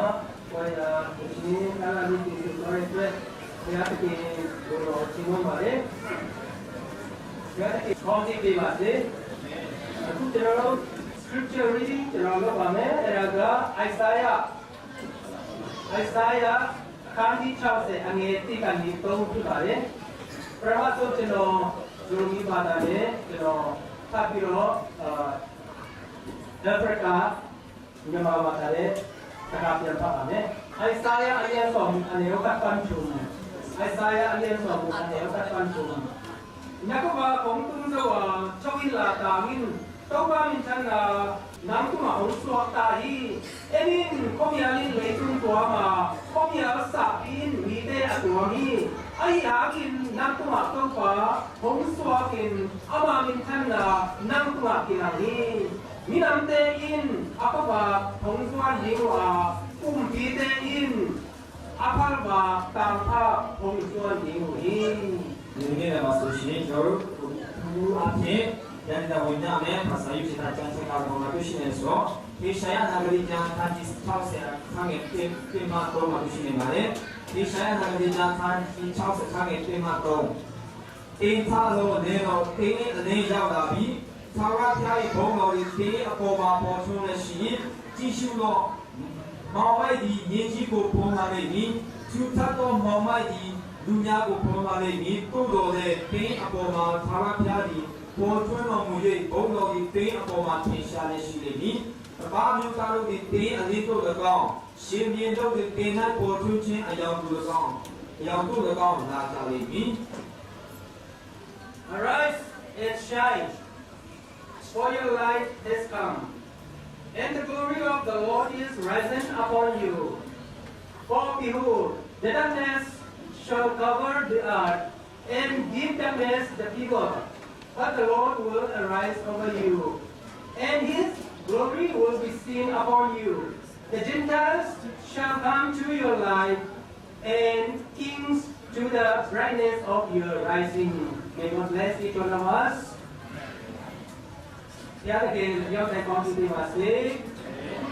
Mama, why ini kalau di sini orang itu dia pergi boro cimon balik, dia pergi kongsi di balik. Aku terlalu scripture reading terlalu banyak. Eraga Isaiah kandi chause angeti kandi tong tu balik. Perhatu cino Jurumi badane cino tapiro Afrika nyama badane Kakapian pakane. Isaiah alian som aneokat pancum. Isaiah alian som aneokat pancum. Nyako ba kongtung jawa cawila tangin. Tauba mincan nang tuma ursuak tahi. Enin komialin leitung tuama. Komial sapin mide atuami. Ay akin nang tuma tauba ursuakin. Ama mincan nang tuma kinangi. Minamtein apa ba hongsuan hingwa kumpidein apal ba tangpa hongsuan hingwi ini nama sushi jauh arti dan kita punya bahasa Yunani kita jangan kalau mengadusi nesro Isaya nagari jangan kanji tahu saya kangen tema to mengadusi nemare Isaya nagari jangan kanji tahu saya kangen tema to intalo nero ini jauh lebih Tawa tiada bongor itu apa apa pun sih, jisulo mawai di nyeji ko bongor ini, juta to mawai di dunia ko bongor ini, tu dole te apa ma tawa tiada, pun mawai bongor itu apa ma tiada sih ini, tapi kalau itu itu lekang, siapa yang tu tenai pun cina ayam tu lekang nak cari ini. Arise and shine. For your light has come, and the glory of the Lord is risen upon you. For behold, the darkness shall cover the earth, and deep darkness the people. But the Lord will arise over you, and His glory will be seen upon you. The Gentiles shall come to your light, and kings to the brightness of your rising. May God bless each one of us. Ya que yo te considero así,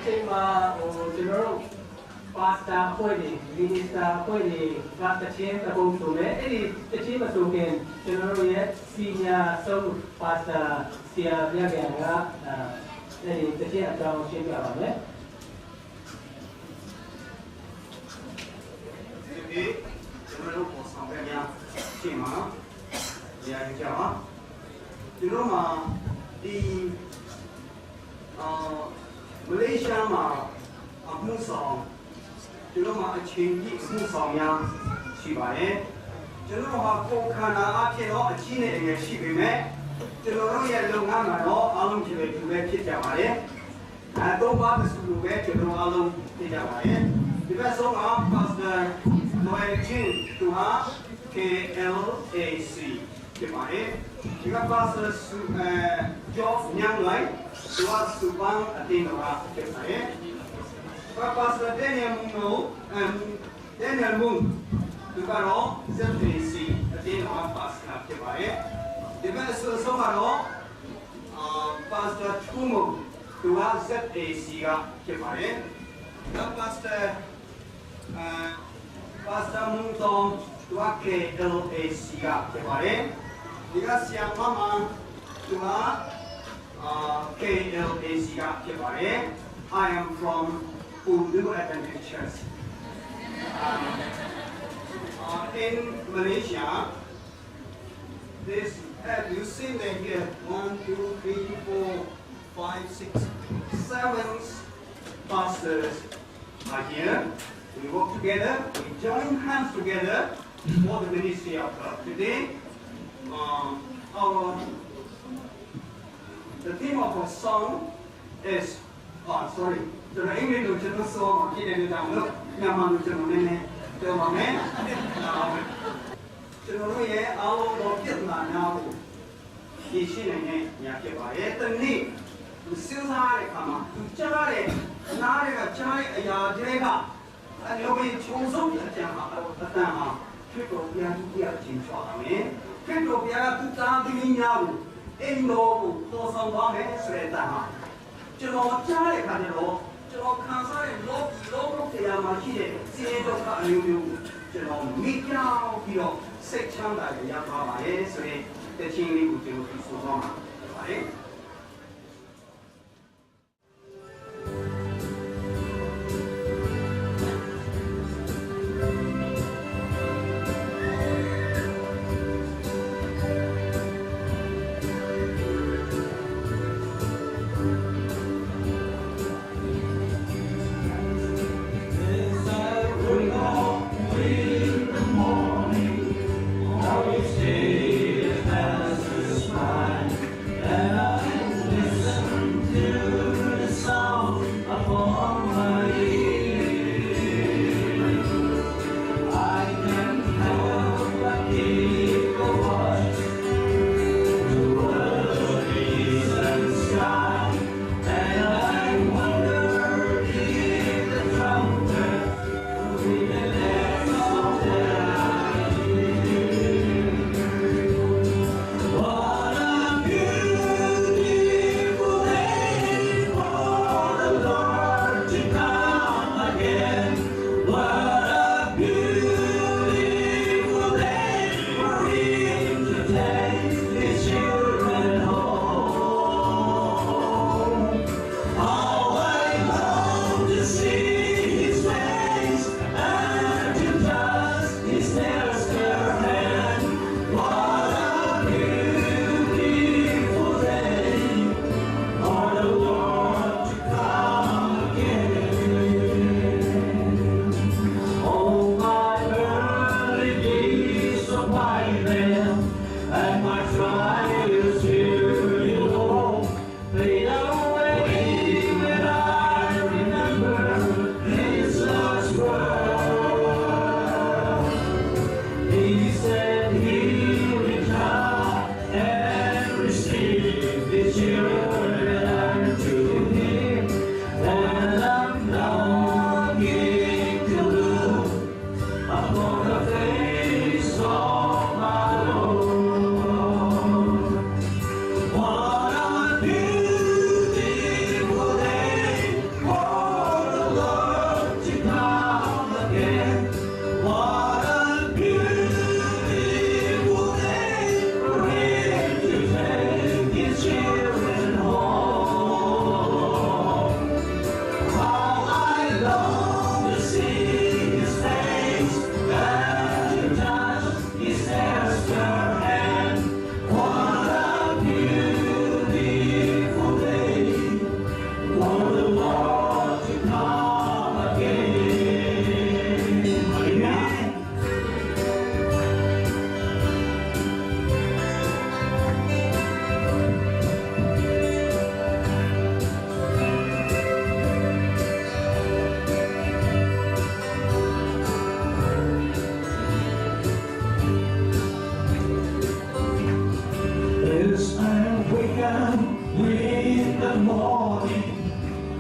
tema o general pasta puede, ministra puede, pasta siempre con su me, el tema su que general ya sinya son pasta sia viaje a el tema trabajo siempre a ver. Jadi general pos sampai ya, tema ya jawab, general di Malaysia မှာအမှုဆောင်ကျွန်တော်မှာအချင်းကြီးအမှုဆောင်များရှိပါတယ်ကျွန်တော်ဟာကိုယ်ခန္ဓာအဖြစ်တော့အချင်းနဲ့အငယ်ရှိပေမဲ့ကျွန်တော်တို့ရဲ့လုပ်ငန်းမှာတော့အားလုံးဒီလိုပဲဖြစ်ကြပါတယ်တော့ဘာမဆိုလို့ပဲကျွန်တော်အားလုံးဖြစ်ကြပါတယ်ဒီဘက်ဆုံးက Pastor Noel Chin သူဟာ KLAC ဖြစ်ပါတယ်ဒီက Pastor George Nyang Lai သူကစူပန်အတင်းတော်ဖြစ်ပါတယ် Pastor Daniel Moon သူကတော့ ZAC အတင်းတော် Pastor ဖြစ်ပါတယ်ဒီဘက်ဆုံးကတော့ Pastor Chumo သူက ZAC ကဖြစ်ပါတယ်နောက် Pastor Moon တော်သူက KLAC ကဖြစ်ပါတယ်ဒီကဆရာမမသူကKLAC ကဖြစ်ပါတယ် I am from Undu Adventist Church in Malaysia this have you seen them here 1 2 3 4 5 6 7 pastors are here we work together we join hands together for the ministry of God today the theme of our song is sorry the English original song of Kid and Down look Yaman original name the momentကျွန်တော်တို့ရဲ့အားလုံးသောပြဿနာများကိုဖြေရှင်းနိုင်တဲ့ညာဖြစ်ပါတယ်။တနည်းသူစဉ်းစားတဲ့အခါမှာသူကြားတဲ့နားတွေကကြားတဲ့အရာတွေကအလိုပဲချုံဆုံးတဲ့အကြံမှာအတန်ဟာခရစ်တော်ဘုရားကြီးရဲ့အချင်းချောပါမယ်။ခရစ်တော်ဘုရားကသူသားသမီးများကိုအိမ်တော်ကိုတော်ဆောင်သွားမယ်ဆိုတဲ့အတန်ဟာကျွန်တော်ကြားတဲ့အခါကျတော့ ကျွန်တော်ခံစားတဲ့လောကတရားမှာရှိတဲ့စည်ဒုက္ခအမျိုးမျိုးကျွန်တော်မိကြောက်ပြီးတော့စိတ်ချမ်းသာရပါပါရဲ့ဆိုရင်တခြင်းလေးကိုကျွန်တော်ဒီဆိုသွားမှာဖြစ်ပါတယ်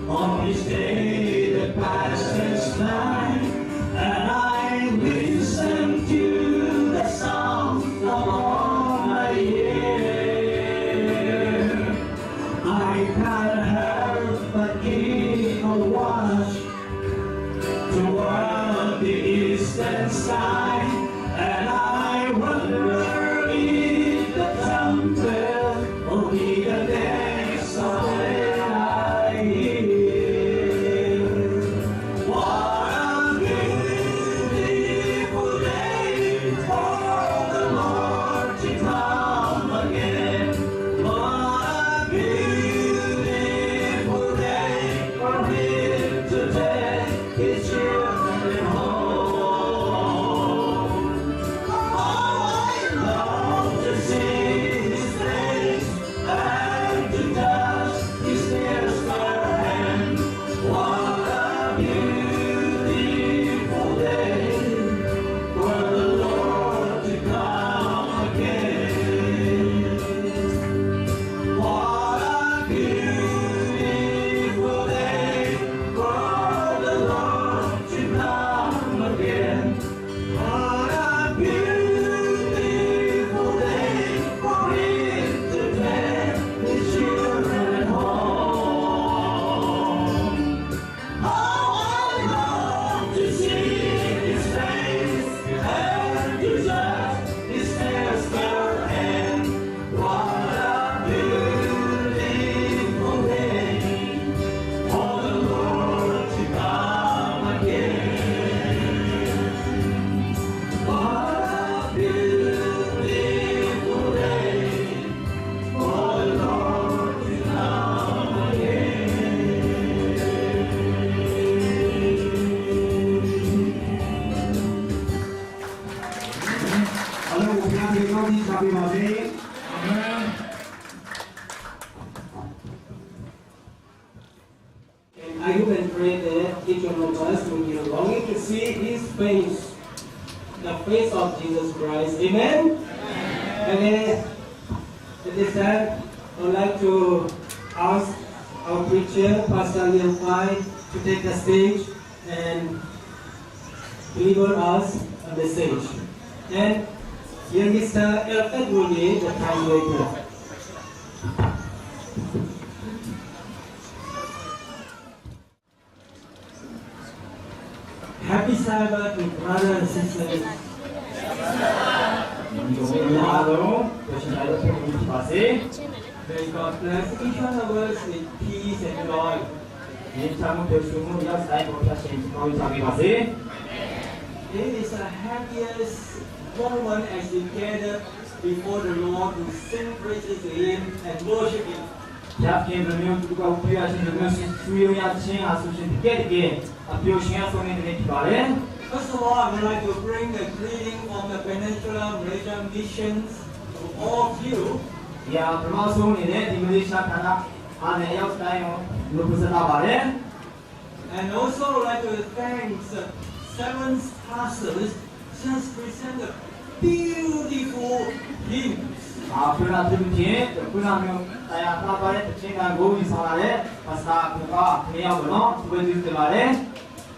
On this day that passes by, and I listen to the song of all my year. I can't help but give a watch toward the eastern side, and I wonder if the trumpet will be the next of when I hear. What a beautiful I hope and pray that each one of us will be longing to see His face, the face of Jesus Christ. Amen? Okay. At this time, I would like to ask our preacher, Pastor Liam Pai, to take the stage and deliver us a message. And here Mr. Elfred will be the translator. Happy Sabbath, brothers and sisters. May God bless each one of us with peace and joy. It is the happiest moment as we gather before the Lord to sing praises to Him and worship Him. First of all, I would like to bring the greeting from the Peninsula Malaysia Missions to all of you. And also I would like to thank the 7 pastors just presented beautiful hymns.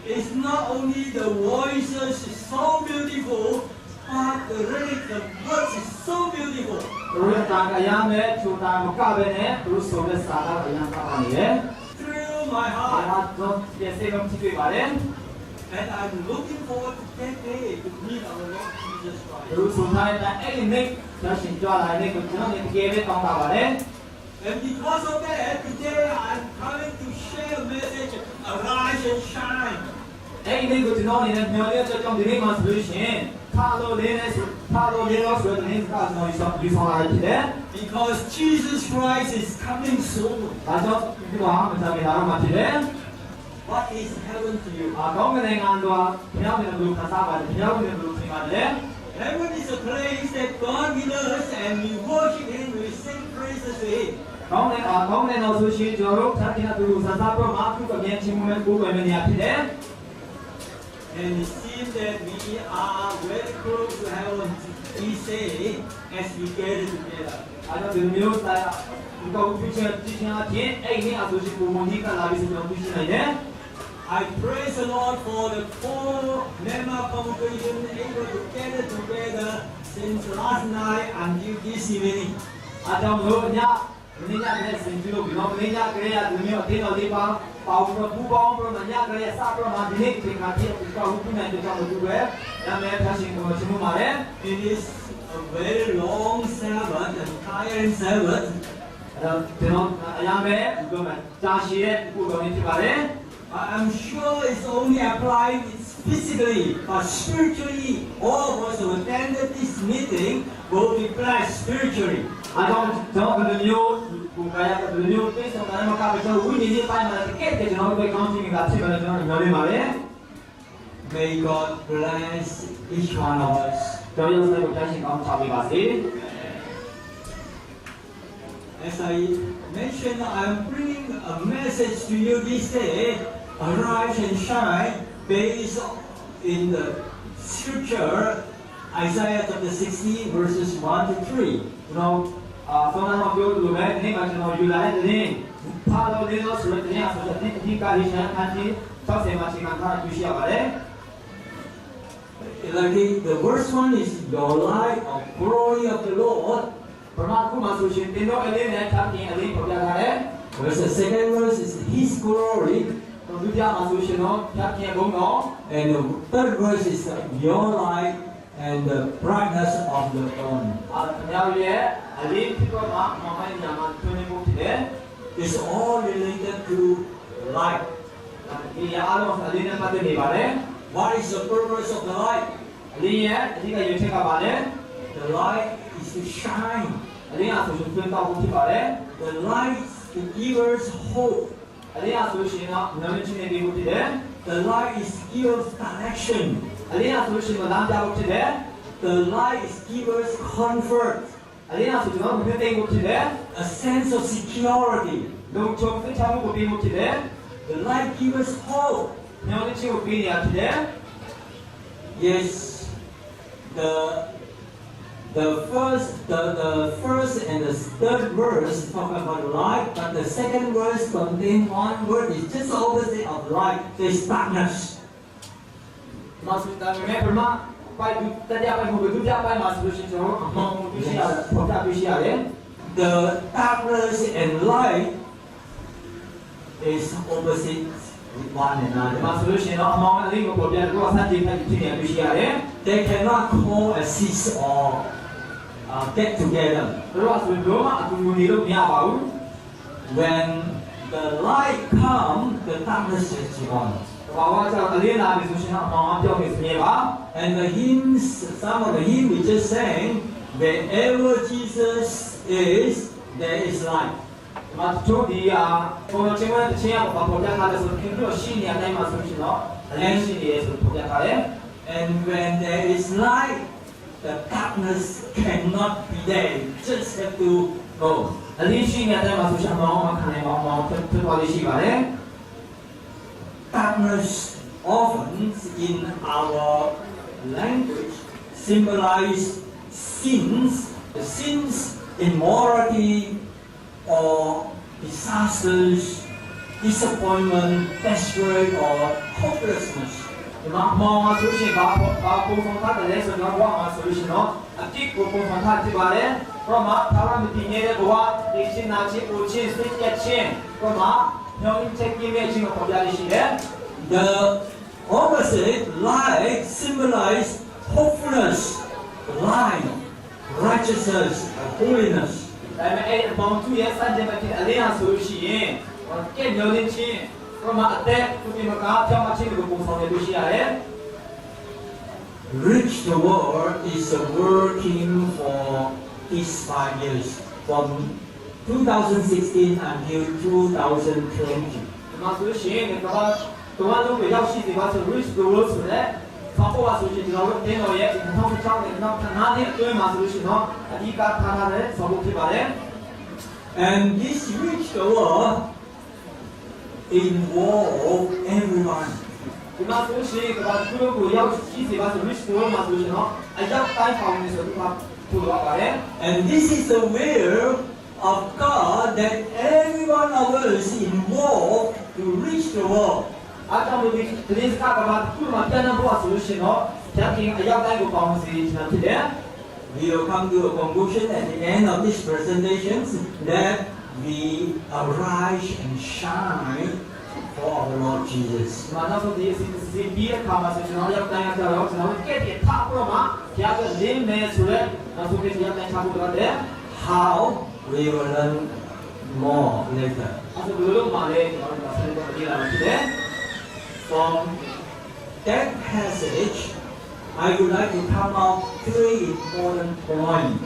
It's not only the voices is so beautiful, but the lyrics, the words is so beautiful. Thrill my heart. And I'm looking forward to that day to meet our Lord Jesus Christ. And because of that, today I'm coming to share a message, arise and shine. Because Jesus Christ is coming soon. What is heaven to you? Heaven is a place that God with us and we worship Him, we sing praises to Him. And it seems that we are very close to heaven, we say, as we gather together. I praise the Lord for the 4 Myanmar congregation able to gather together since last night until this evening. It is a very long Sabbath, a tiring Sabbath. I'm sure it's only applied physically, but spiritually, all of us who attended this meeting will be blessed spiritually. May God bless each one of us. As I mentioned, I'm bringing a message to you this day, arise and shine, based in the scripture, Isaiah chapter 60, verses 1 to 3. The first one is your light of glory of the Lord. Whereas the second verse is His glory. And the third verse is your light and the brightness of the dawn. It's all related to light. What is the purpose of the light? The light is to shine. The light is to give us hope. The light is to give us direction. The light is to give us comfort. A sense of security. The light gives us hope. မျှော်လင့်ခြင်းကိုပေးနေရဖြစ်တယ် Yes, the first and the third verse talk about light, but the second verse contain one word is just opposite of light. There's darkness. မာစတာမဲပမာပိုက်တရားပိုက်ကိုဒုတိယပိုက်မှာဆိုလို့ရှိရင်ကျွန်တော်အမှန်ကိုသိရှိရတယ်ပေါ်ပြသိရှိရတယ် The darkness and light is opposite with one ဒီမှာ another. ဆိုလို့ရှိရင်တော့အမှန်အလေးကိုပေါ်ပြတော့အစတင်ဖြစ်နေသိရှိရတယ် They cannot coexist or get together. တို့ကဆိုလို့မှအတူတူနေလို့မရပါဘူး When the light comes, the darkness is gone. ဘာဝကြောင့်အလေးလာပြီဆိုရှင်တော့အမှန်အပြောင်းနေစမြဲပါ And the hymns, some of the hymns we just sang, wherever Jesus is, there is light. ဒီမှာတို့ဒီပေါ်ချင်းဝဲတစ်ချင်းကပေါ်ပြထားတယ်ဆိုခင်ဗျာရှိနေတဲ့အတိုင်းမှာဆိုရှင်တော့အလေးရှိနေတယ်ဆိုပေါ်ပြထားတယ် And when there is light, the darkness cannot be there. You just have to go. အလေးရှိနေတဲ့အတိုင်းမှာဆိုရှင်အမှန်ခံနိုင်ပါအောင်ဖြစ်သွားလေးရှိပါတယ် Darkness often in our language symbolize sins, the sins, immorality, or disasters, disappointment, desperate, or hopelessness. ဒီမှာမောင်မှာဆိုရှင်ဘာပုံစံထားတယ်လဲဆိုတော့ဘဝမှာဆိုရှင်တော့အတိတ်ကိုပုံစံထားဖြစ်ပါတယ်။ဘာမှသာရမတည်နေတဲ့ဘဝဒီရှင်နာချင်းကိုချင်းစိတ်ရချင်းဘာမှညောင်းချက်ကြီးရဲ့ချင်းကိုပေါ်ပြရရှိတယ် The opposite, light, symbolize hopefulness, light, righteousness, and holiness. ။ဒါပေမဲ့အဲ့ဘောင်သူရဲ့စတဲ့မှာဖြစ်အလေးဟာဆိုလို့ရှိရင်ကဲညောင်းချင်းဘာမှအသက်သူဒီမှာကြောင်းအချင်းကိုပုံစံနေလို့ရှိရတယ်။ Reach the world is working for these 5 years, from 2016 until 2020. ဒီမှာဆိုလို့ရှိရင်ကဘာတော်တော်လေးရောက်ရှိနေပါဆို reach the world ဆိုတဲ့ဆောင်းပေါ်ပါဆိုရှင်ကျွန်တော်တို့တင်းတော်ရဲ့2016နဲ့2015နဲ့အတွင်းမှာဆိုလို့ရှိရင်တော့အဓိကထားထားတဲ့ဆောင်းပေါ်ဖြစ်ပါတယ် And this reach the world involve everyone. ဒီမှာဆိုလို့ရှိရင်ကဘာသူတို့ကိုရောက်ရှိနေပါဆို reach the world မှာဆိုလို့ရှိရင်တော့အရောက်တိုင်းပေါင်းနေဆိုတော့ပူတော့ပါတယ် And this is the will of God that every one of us involved to reach the world. အားကြောင့်ဒီဒီစကားကဘာသူ့မှာပြန်နေဖို့ဆိုလို့ရှိရင်တော့ကျန်တဲ့အရောက်တိုင်းကိုပေါင်းစီချင်ဖြစ်တယ် We will come to a conclusion at the end of this presentation that we arise and shine for our Lord Jesus. ဒီမှာနောက်ဆုံးဒီစီပြီးတဲ့အခါမှာဆိုကျွန်တော်ရောက်တိုင်းအကြောင်းကျွန်တော်ကဲ့တဲ့ထားပြီးတော့မှဘုရားကလင်းမယ်ဆိုတော့နောက်ဆုံးဒီရောက်တိုင်းထားဖို့တော့တယ် How we will learn more later. အဲ့ဒါဘယ်လိုမှလည်းကျွန်တော်ဆက်ပြီးကြည့်လာမှာဖြစ်တယ် From that passage, I would like to come out 3 important points.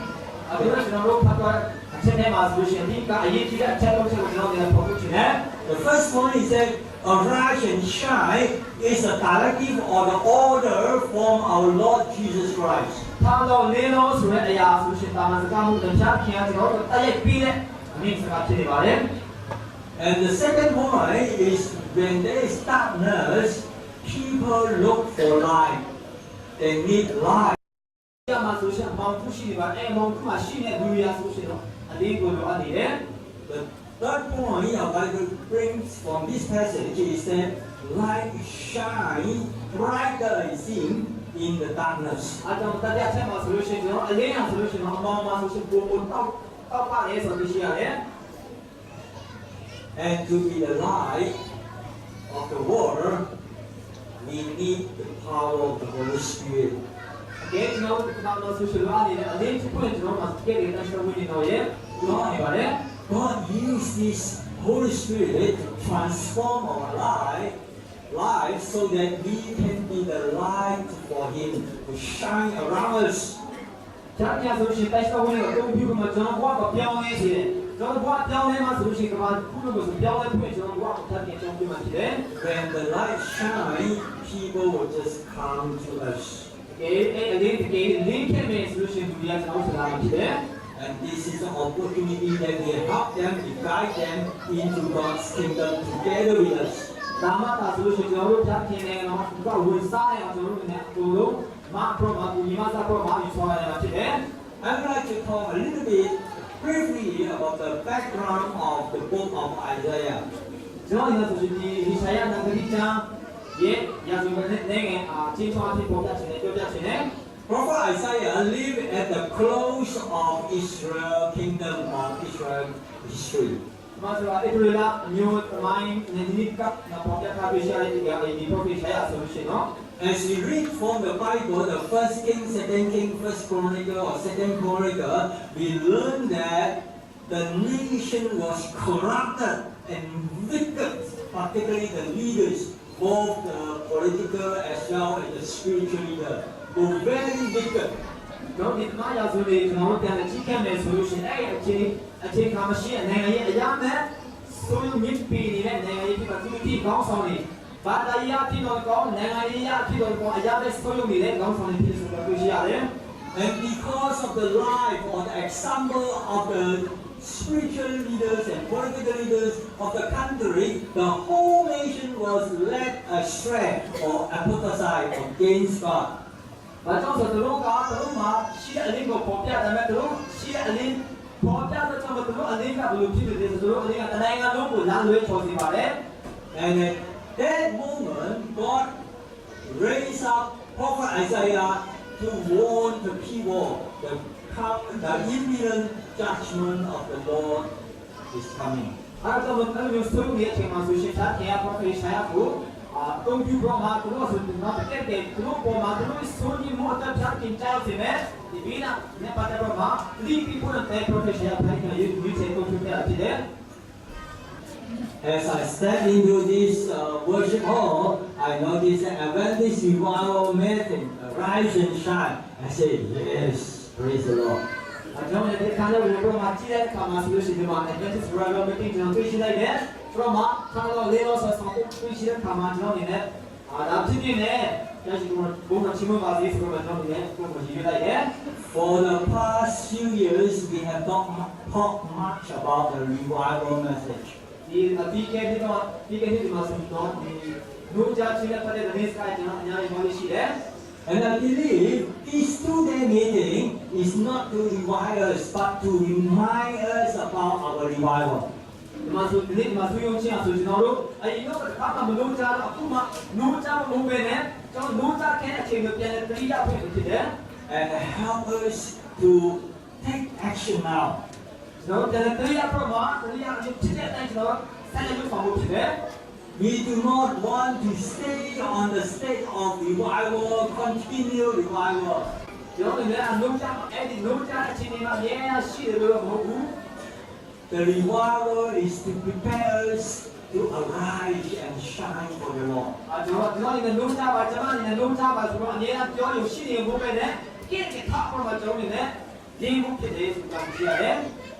အခုကျွန်တော်တို့ဖတ်သွားအချက်ထဲမှာဆိုလို့ရှိရင်ဒီကအရေးကြီးတဲ့အချက်လုံးချက်ကိုကျွန်တော်ဒီမှာဖော်ပြချင်တယ် The first point is that arise and shine is a directive or the order from our Lord Jesus Christ. ထားတော့လင်းလို့ဆိုတဲ့အရာဆိုလို့ရှိရင်တာမန်စကားမှုတရားခင်ကျွန်တော်တို့တိုက်ရိုက်ပြီးတဲ့အမိစကားဖြစ်နေပါတယ် And the second point is when there is darkness, people look for light. They need light. ဒီမှာဆိုရှင်မောင်သူရှိနေပါအဲမောင်သူမှာရှိတဲ့လူရဆိုရှင်တော့အလေးကိုလိုအပ်နေတယ် The third point our Bible brings from this passage is that light shine brighter is seen in the darkness. အားကြောင့်တရားချက်မှာဆိုလို့ရှိရင်ကျွန်တော်အလေးရဆိုလို့ရှိရင်တော့အမောင်မှာဆိုရှင်ပုံပုံတောက်ပါလေဆိုလို့ရှိရတယ် And to be the light of the world, we need the power of the Holy Spirit. ကဲကျွန်တော်တို့ကတော့ဆိုရှင်လိုအပ်နေတဲ့အလေးချက်ကိုကျွန်တော်မှာကဲတဲ့တက်ဝင်နေတော့ရဲ့လိုအပ်နေပါတယ် God used this Holy Spirit to transform our life so that we can be the light for Him to shine around us. ကျန်ရဆိုရှင်တက်ဝင်နေတော့ပြုမှာကျွန်တော်ဘဝကပြောင်းလဲစေတယ်ကျွန်တော်ဘဝပြောင်းလဲမှာဆိုရှင်ကဘာခုလိုဆိုပြောင်းလဲပြီးကျွန်တော်ဘဝကိုထပ်ပြန်ပြောင်းပြမှာဖြစ်တယ် When the light shines, people will just come to us. ကဲအဲ့အလေးတကယ်လင်းခဲ့မယ်ဆိုလို့ရှင်သူတွေကကျွန်တော်ဆက်လာမှာဖြစ်တယ် And this is an opportunity that we help them to guide them into God's kingdom together with us. ဒါမှသာဆိုလို့ရှိရင်ကျွန်တော်တို့ဖျားခင်နေတော့ကဝင်စားနေအောင်ကျွန်တော်တို့လည်းအကုန်လုံးမအပရောမှာဒီမှာစားပရောမှာယူဆောင်ရတာဖြစ်တယ် I would like to talk a little bit briefly about the background of the book of Isaiah. ကျွန်တော်လည်းဆိုရှင်ဒီဟိရှာယနဂရီကျမ်းရဲ့ရာဇဝင်နဲ့ငယ်ချင်းချောအဖြစ်ပေါ်ပြချင်တယ်ပြောပြချင်တယ် Prophet Isaiah lived at the close of Israel kingdom of Israel history. မှာဆိုတာအစ္စရေလမျိုးသမိုင်းနဲ့ဒီကပ်နာပေါ်ပြထားပြရှာတဲ့ဒီဒီ prophet ရှာယဆိုလို့ရှိရင်နော် As we read from the Bible, the first king, second king, first chronicle or second chronicle, we learn that the nation was corrupted and wicked, particularly the leaders, both the political as well as the spiritual leader, were very wicked. တော့ဒီမှာရာဇဝင်တွေကျွန်တော်တို့ပြန်ကြည့်ခဲ့မယ်ဆိုလို့ရှိရင်အဲ့အခြေခံမရှိတဲ့နိုင်ငံရဲ့အရာမဲ့ဆိုရင်မြင့်ပီနေတဲ့နိုင်ငံရဲ့ဒီမှာသူတိကောင်းဆောင်နေဘာသာရေးအဖြစ်တော့ကောင်းနိုင်ငံရေးအဖြစ်တော့ကောင်းအရာမဲ့ဆိုရင်နေတဲ့ကောင်းဆောင်နေဖြစ်ဆိုတာတွေ့ရှိရတယ် And because of the life or the example of the spiritual leaders and political leaders of the country, the whole nation was led astray or apostatized against God. ဘာကြောင့်ဆိုတော့သူတို့မှာရှိတဲ့အလင်းကိုပေါ်ပြတယ်မဲ့သူတို့ရှိတဲ့အလင်းပေါ်ပြတဲ့ကြောင့်သူတို့အလင်းကဘယ်လိုဖြစ်နေလဲဆိုတော့အလင်းကတနိုင်ငံလုံးကိုလမ်းလွဲချော်စီပါတယ် And at that moment, God raised up Prophet Isaiah to warn the people that the imminent judgment of the Lord is coming. အဲ့တော့ဘယ်လိုဆိုလို့ဒီအချိန်မှာဆိုရှင်သာတရားပေါ်ပြရှာရဖို့တုံးပြပေါ်မှာသူတို့ဆိုတော့တဲ့သူတို့ပေါ်မှာသူတို့ဆိုရင်မောတက်ဖြတ်တင်ကြစီမယ်ဒီဘီနာနေပါတဲ့ပေါ်မှာဒီ people တဲ့ professional ဖိုင်ကယူချေတော့ပြပြတယ် As I step into this worship hall, I notice that Adventist revival meeting, rise and shine. I say, yes, praise the Lord. ကျွန်တော်လည်းခါလို့ဘုရားကြည့်တဲ့အခါမှာဆိုလို့ရှိရင်ဒီမှာ Adventist Revival Meeting ကျွန်တော်တွေ့ရှိလိုက်တယ်။ဘုရားမှာခါတော့လေးလို့ဆိုတော့တွေ့ရှိတဲ့အခါမှာကျွန်တော်အနေနဲ့ဒါဖြစ်ဖြစ်နဲ့ကျွန်တော်ဘုရားချီးမွမ်းပါစေဆိုတော့ကျွန်တော်လည်းကိုယ်ကိုရည်ရွယ်လိုက်တယ် For the past few years, we have not talked much about the revival message. ။ဒီအတိအကျဒီမှာဆိုတော့ဒီလူကြားချင်းတဲ့တဲ့ news ကကျွန်တော်အများကြီးပြောလို့ရှိတယ်။ And I believe this two-day meeting is not to revile us, but to remind us about our revival. ဒီမှာဆိုဒီမှာဆိုရုံချင်းဆိုကျွန်တော်တို့အရင်တော့ဘာမှမလုပ်ကြတော့အခုမှလုပ်ကြမလို့ပဲနဲ့ကျွန်တော်လုပ်ကြတဲ့အချိန်ကိုပြန်လည်းတတိယဖွင့်ဖြစ်တယ် And help us to take action now. ကျွန်တော်ပြန်လည်းတတိယဖွင့်မှာတတိယအချိန်ဖြစ်တဲ့အတိုင်းကျွန်တော်ဆက်လက်လုပ်ဆောင်ဖို့ဖြစ်တယ် We do not want to stay on the state of revival, continue revival. ကျွန်တော်လည်းအလုပ်ကြအဲ့ဒီလုပ်ကြတဲ့အချိန်တွေမှာအများကြီးရှိတယ်လို့မဟုတ်ဘူး The revival is to prepare us to arise and shine for the Lord. ကျွန်တော်လည်းလုပ်ကြပါကျွန်မလည်းလုပ်ကြပါဆိုတော့အများကြီးပြောလို့ရှိနေဖို့ပဲနဲ့ကိစ္စထားဖို့မှာကျွန်တော်လည်းဒီမှုဖြစ်တယ်ဆိုတာကြည့်ရတယ်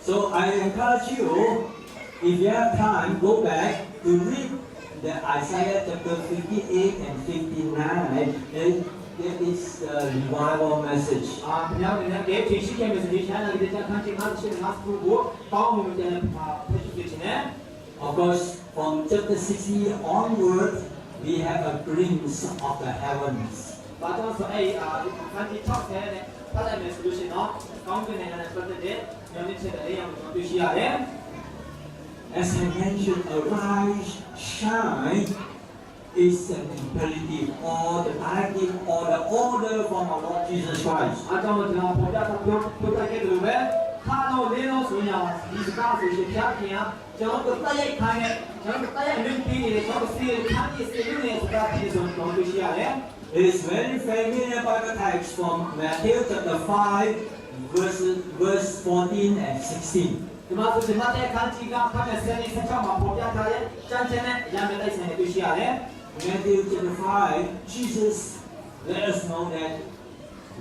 So I encourage you, if you have time, go back to read the Isaiah chapter 58 and 59. And that is the revival message. ခင်ဗျားတို့လည်းဒီရှိခဲ့မယ်ဆိုရင်ရှားလာတဲ့အခါချင်းမှာရှိတဲ့ငါ့ကိုပေါင်းမှုတဲ့ဖြစ်ဖြစ်နေ Of course, from chapter 60 onward, we have a glimpse of the heavens. ဘာကြောင့်ဆိုအဲ့ခန်းကြီး6ဆဲနဲ့ဖတ်လိုက်မယ်ဆိုလို့ရှိရင်တော့ကောင်းကင်နိုင်ငံနဲ့ပတ်သက်တဲ့ဉာဏ်နဲ့ချက်တဲ့အရာကိုတွေ့ရှိရတယ် As I mentioned, arise, shine is an imperative or the directive or the order from our Lord Jesus Christ. အားကြောင့်ကျွန်တော်ပေါ်ပြတာပြောတိုက်ခဲ့တယ်လို့ပဲခါတော့လေးလို့ဆိုရင်ဒီစကားဆိုရှင်ဖျားခင်ကကျွန်တော်တို့တိုက်ရိုက်ခိုင်းတယ်ကျွန်တော်တို့တိုက်ရိုက်လင်းပြီးနေတယ်ကျွန်တော်စီခန်းကြီးစီလို့နေစကားပြီးဆိုတော့တွေ့ရှိရတယ် It is very familiar Bible text from Matthew chapter 5, verse 14 and 16. ဒီမှာဆိုဒီမှာတဲ့ခန်းကြီးကခန်းနဲ့ဆယ်နေဆက်ချမှာပေါ်ပြထားတဲ့ကျမ်းချက်နဲ့ရမယ်တိုက်ဆိုင်တွေ့ရှိရတယ် Matthew chapter 5, Jesus let us know that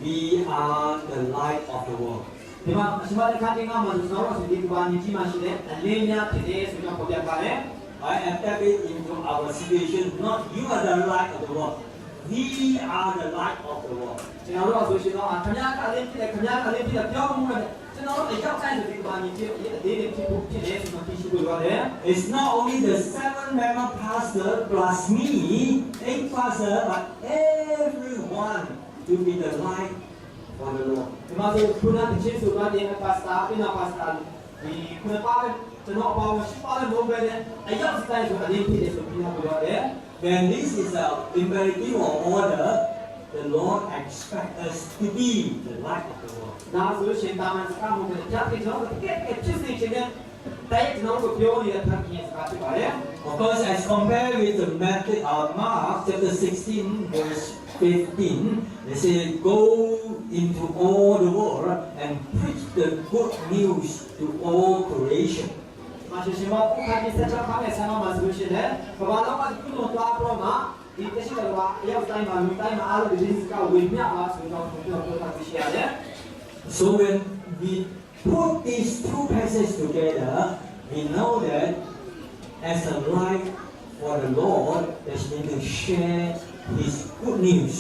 we are the light of the world. ဒီမှာရှိမတဲ့ခန်းကြီးကမှာဆိုတော့ဒီကဘာညီကြီးမှရှိတဲ့အလင်းများဖြစ်တယ်ဆိုတော့ပေါ်ပြပါတယ် I am tapping into our situation, not you are the light of the world. We are the light of the world. ကျွန်တော်တို့ဆိုရှင်တော့ခင်ဗျားကလည်းဖြစ်တယ်ခင်ဗျားကလည်းဖြစ်တယ်ပြောမှုနဲ့ခ ကျွန်တော်တို့အရောက်တိုင်းဒီကဘာမြင်ဖြစ်အသေးလေးဖြစ်ဖို့ဖြစ်တယ်ဆိုတော့သိရှိဖို့ရတယ် It's not only the 7-member pastor plus me, 8 pastor, but everyone to be the light for the Lord. ဒီမှာဆိုခုနကချင်းဆိုတာဒီမှာပါစတာပြနာပါစတာဒီခုနပါကျွန်တော်ပါဝင်ရှိပါတဲ့ဘုံပဲနဲ့အရောက်တိုင်းဆိုအလေးဖြစ်တယ်ဆိုပြီးတော့ပြောတယ် When this is an imperative or order, the Lord expects us to be the light of the world. ဒါဆိုရှင်တာမန်စကားမျိုးနဲ့ကြားပြီးကျွန်တော်တကယ်ဖြစ်စေချင်တဲ့တိုက်ကျွန်တော်တို့ပြောနေတဲ့ဖန်ကြီးစကားဖြစ်ပါတယ် Of course, as compared with the Mark chapter 16, verse 15, they say, go into all the world and preach the good news to all creation. မရှိရှင်မဖန်ကြီးစကားမှာဆမ်းမှာဆိုရှင်လေဘာလို့ကဒီလိုတော့တော့မှာဒီတရှိတော်ကအရောက်တိုင်းမှာလူတိုင်းမှာအားလုံးဒီစကားဝင်မြပါဆိုတော့ပြောတာရှိရတယ် So when we put these two passages together, we know that as a light for the Lord, that's going to share His good news.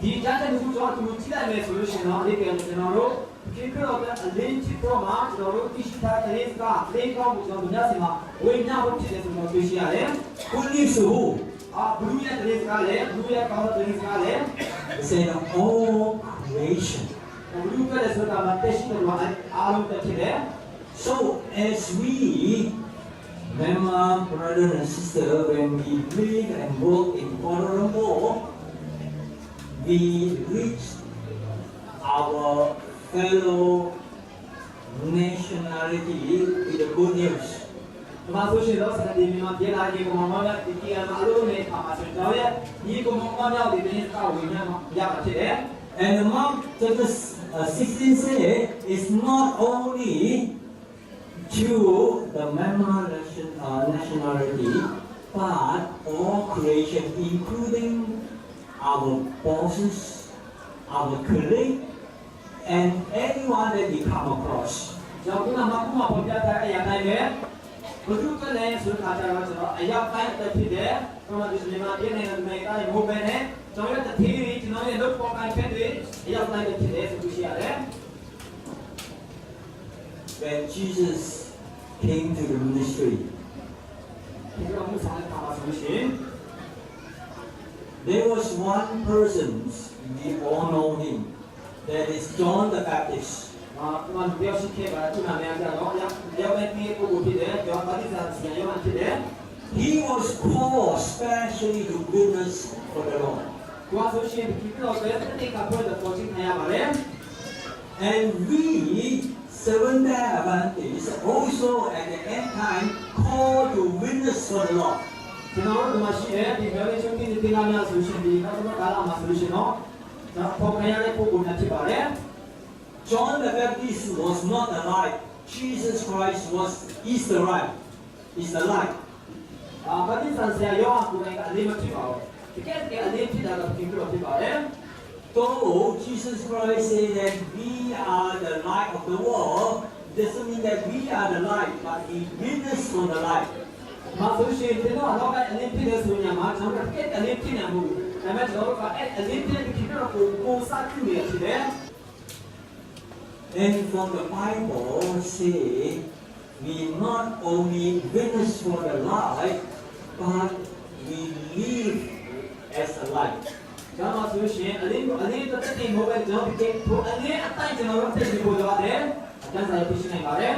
ဒီကြားတဲ့လူတို့ကသူကြည့်လိုက်မယ်ဆိုလို့ရှိရင်တော့ဒီကကျွန်တော်တို့ဒီကတော့အလင်းချစ်တော့မှာကျွန်တော်တို့သိရှိထားတဲ့လေးစကားလေးကောင်းမှုကျွန်တော်ညစီမှာဝိညာဉ်ဘုဖြစ်တယ်ဆိုတော့သိရှိရတယ် Good news to who? ဘလူးရဲ့လေးစကားလေဘလူးရဲ့ကောင်းတဲ့လေးစကားလေ They say the all creation. ဘလူးကလည်းဆိုတာမှာတက်ရှိတော့အားလုံးတက်ဖြစ်တယ် So as we, Mama, brother and sister, when we live and work in Kuala Lumpur, we reach our fellow nationality with the good news. ဒီမှာဆိုရှင်တော့စကားဒီမှာပြေးလာဒီကောင်မောင်ရဲ့ဒီကံအလုံးနဲ့ပါမှာဆိုတော့ရဲ့ဒီကောင်မောင်ရဲ့ဒီတင်းစကားဝိညာဉ်မှာရမှာဖြစ်တယ် And the Mark chapter 16 says it's not only to the Mama nationality, but all creation, including our bosses, our colleagues, and anyone that we come across. ကျွန်တော်ကမှခုမှပေါ်ပြတဲ့အရာတိုင်းပဲဘလူးကလည်းဆိုခါကြတော့ကျွန်တော်အရောက်တိုင်းတက်ဖြစ်တယ်။ကျွန်တော်ဒီမြန်မာပြည်နိုင်ငံမှာတိုင်းမိုးပဲနဲ့ကျွန်တော်ရဲ့တတိယကျွန်တော်ရဲ့လုပ်ပေါ်ကိုင်ဖက်တွေအရောက်တိုင်းတက်ဖြစ်တယ်ဆိုလို့ရှိရတယ်။ When Jesus came to the ministry, ဒီလိုမျိုးဆောင်တာပါဆိုလို့ရှိရင် there was one person, we all know him, that is John the Baptist. ဒီမှာပြောရှိခဲ့ပါသူနာမည်ကြတော့အရောက်တိုင်းပြည်ကိုဖြစ်တယ်။ကျွန်တော်ပါတိစာဆရာယောဟန်ဖြစ်တယ် He was called specially to witness for the Lord. ။ဒီမှာဆိုရှင်ဒီကတော့ဘယ်တစ်ခါပေါ်တော့ပေါ်ချင်းခံရပါလဲ And we, Seventh-day Adventists, also at the end time called to witness for the Lord. ။ကျွန်တော်တို့ဒီမှာရှိတဲ့ဒီဘယ်လိုချင်းဒီတင်လာများဆိုရှင်ဒီနောက်ဆုံးကာလမှာဆိုရှင်တော့ကျွန်တော်ပေါ်ခံရတဲ့ပုံပုံနဲ့ဖြစ်ပါတယ်။ John the Baptist was not the light. Jesus Christ is the light. Is the light. ဘာတိစာဆရာယောဟန်ကိုယ်တိုင်ကအလေးမဖြစ်ပါဘူး။တကယ်အလေးဖြစ်တာကဒီလိုဖြစ်ပါတယ်။ Though Jesus Christ said that we are the light of the world, doesn't mean that we are the light, but He witnessed for the light. မှာဆိုရှင်ကျွန်တော်တော့အလေးဖြစ်တဲ့ဆိုညာမှာကျွန်တော်တကယ်အလေးဖြစ်နေမှု။ဒါပေမဲ့ကျွန်တော်တို့ကအလေးဖြစ်တဲ့ဖြစ်တော့ကိုစားကြည့်ရဖြစ်တယ်။ And from the Bible say we not only witness for the light, but we live as a light. ကျွန်တော်ဆိုရှင်အလေးတစ်တိမိုးပဲကျွန်တော်ဒီအလေးအတိုင်းကျွန်တော်တို့သိဖို့လိုတယ်အကျဉ်းစာပြရှင်းနိုင်ပါတယ်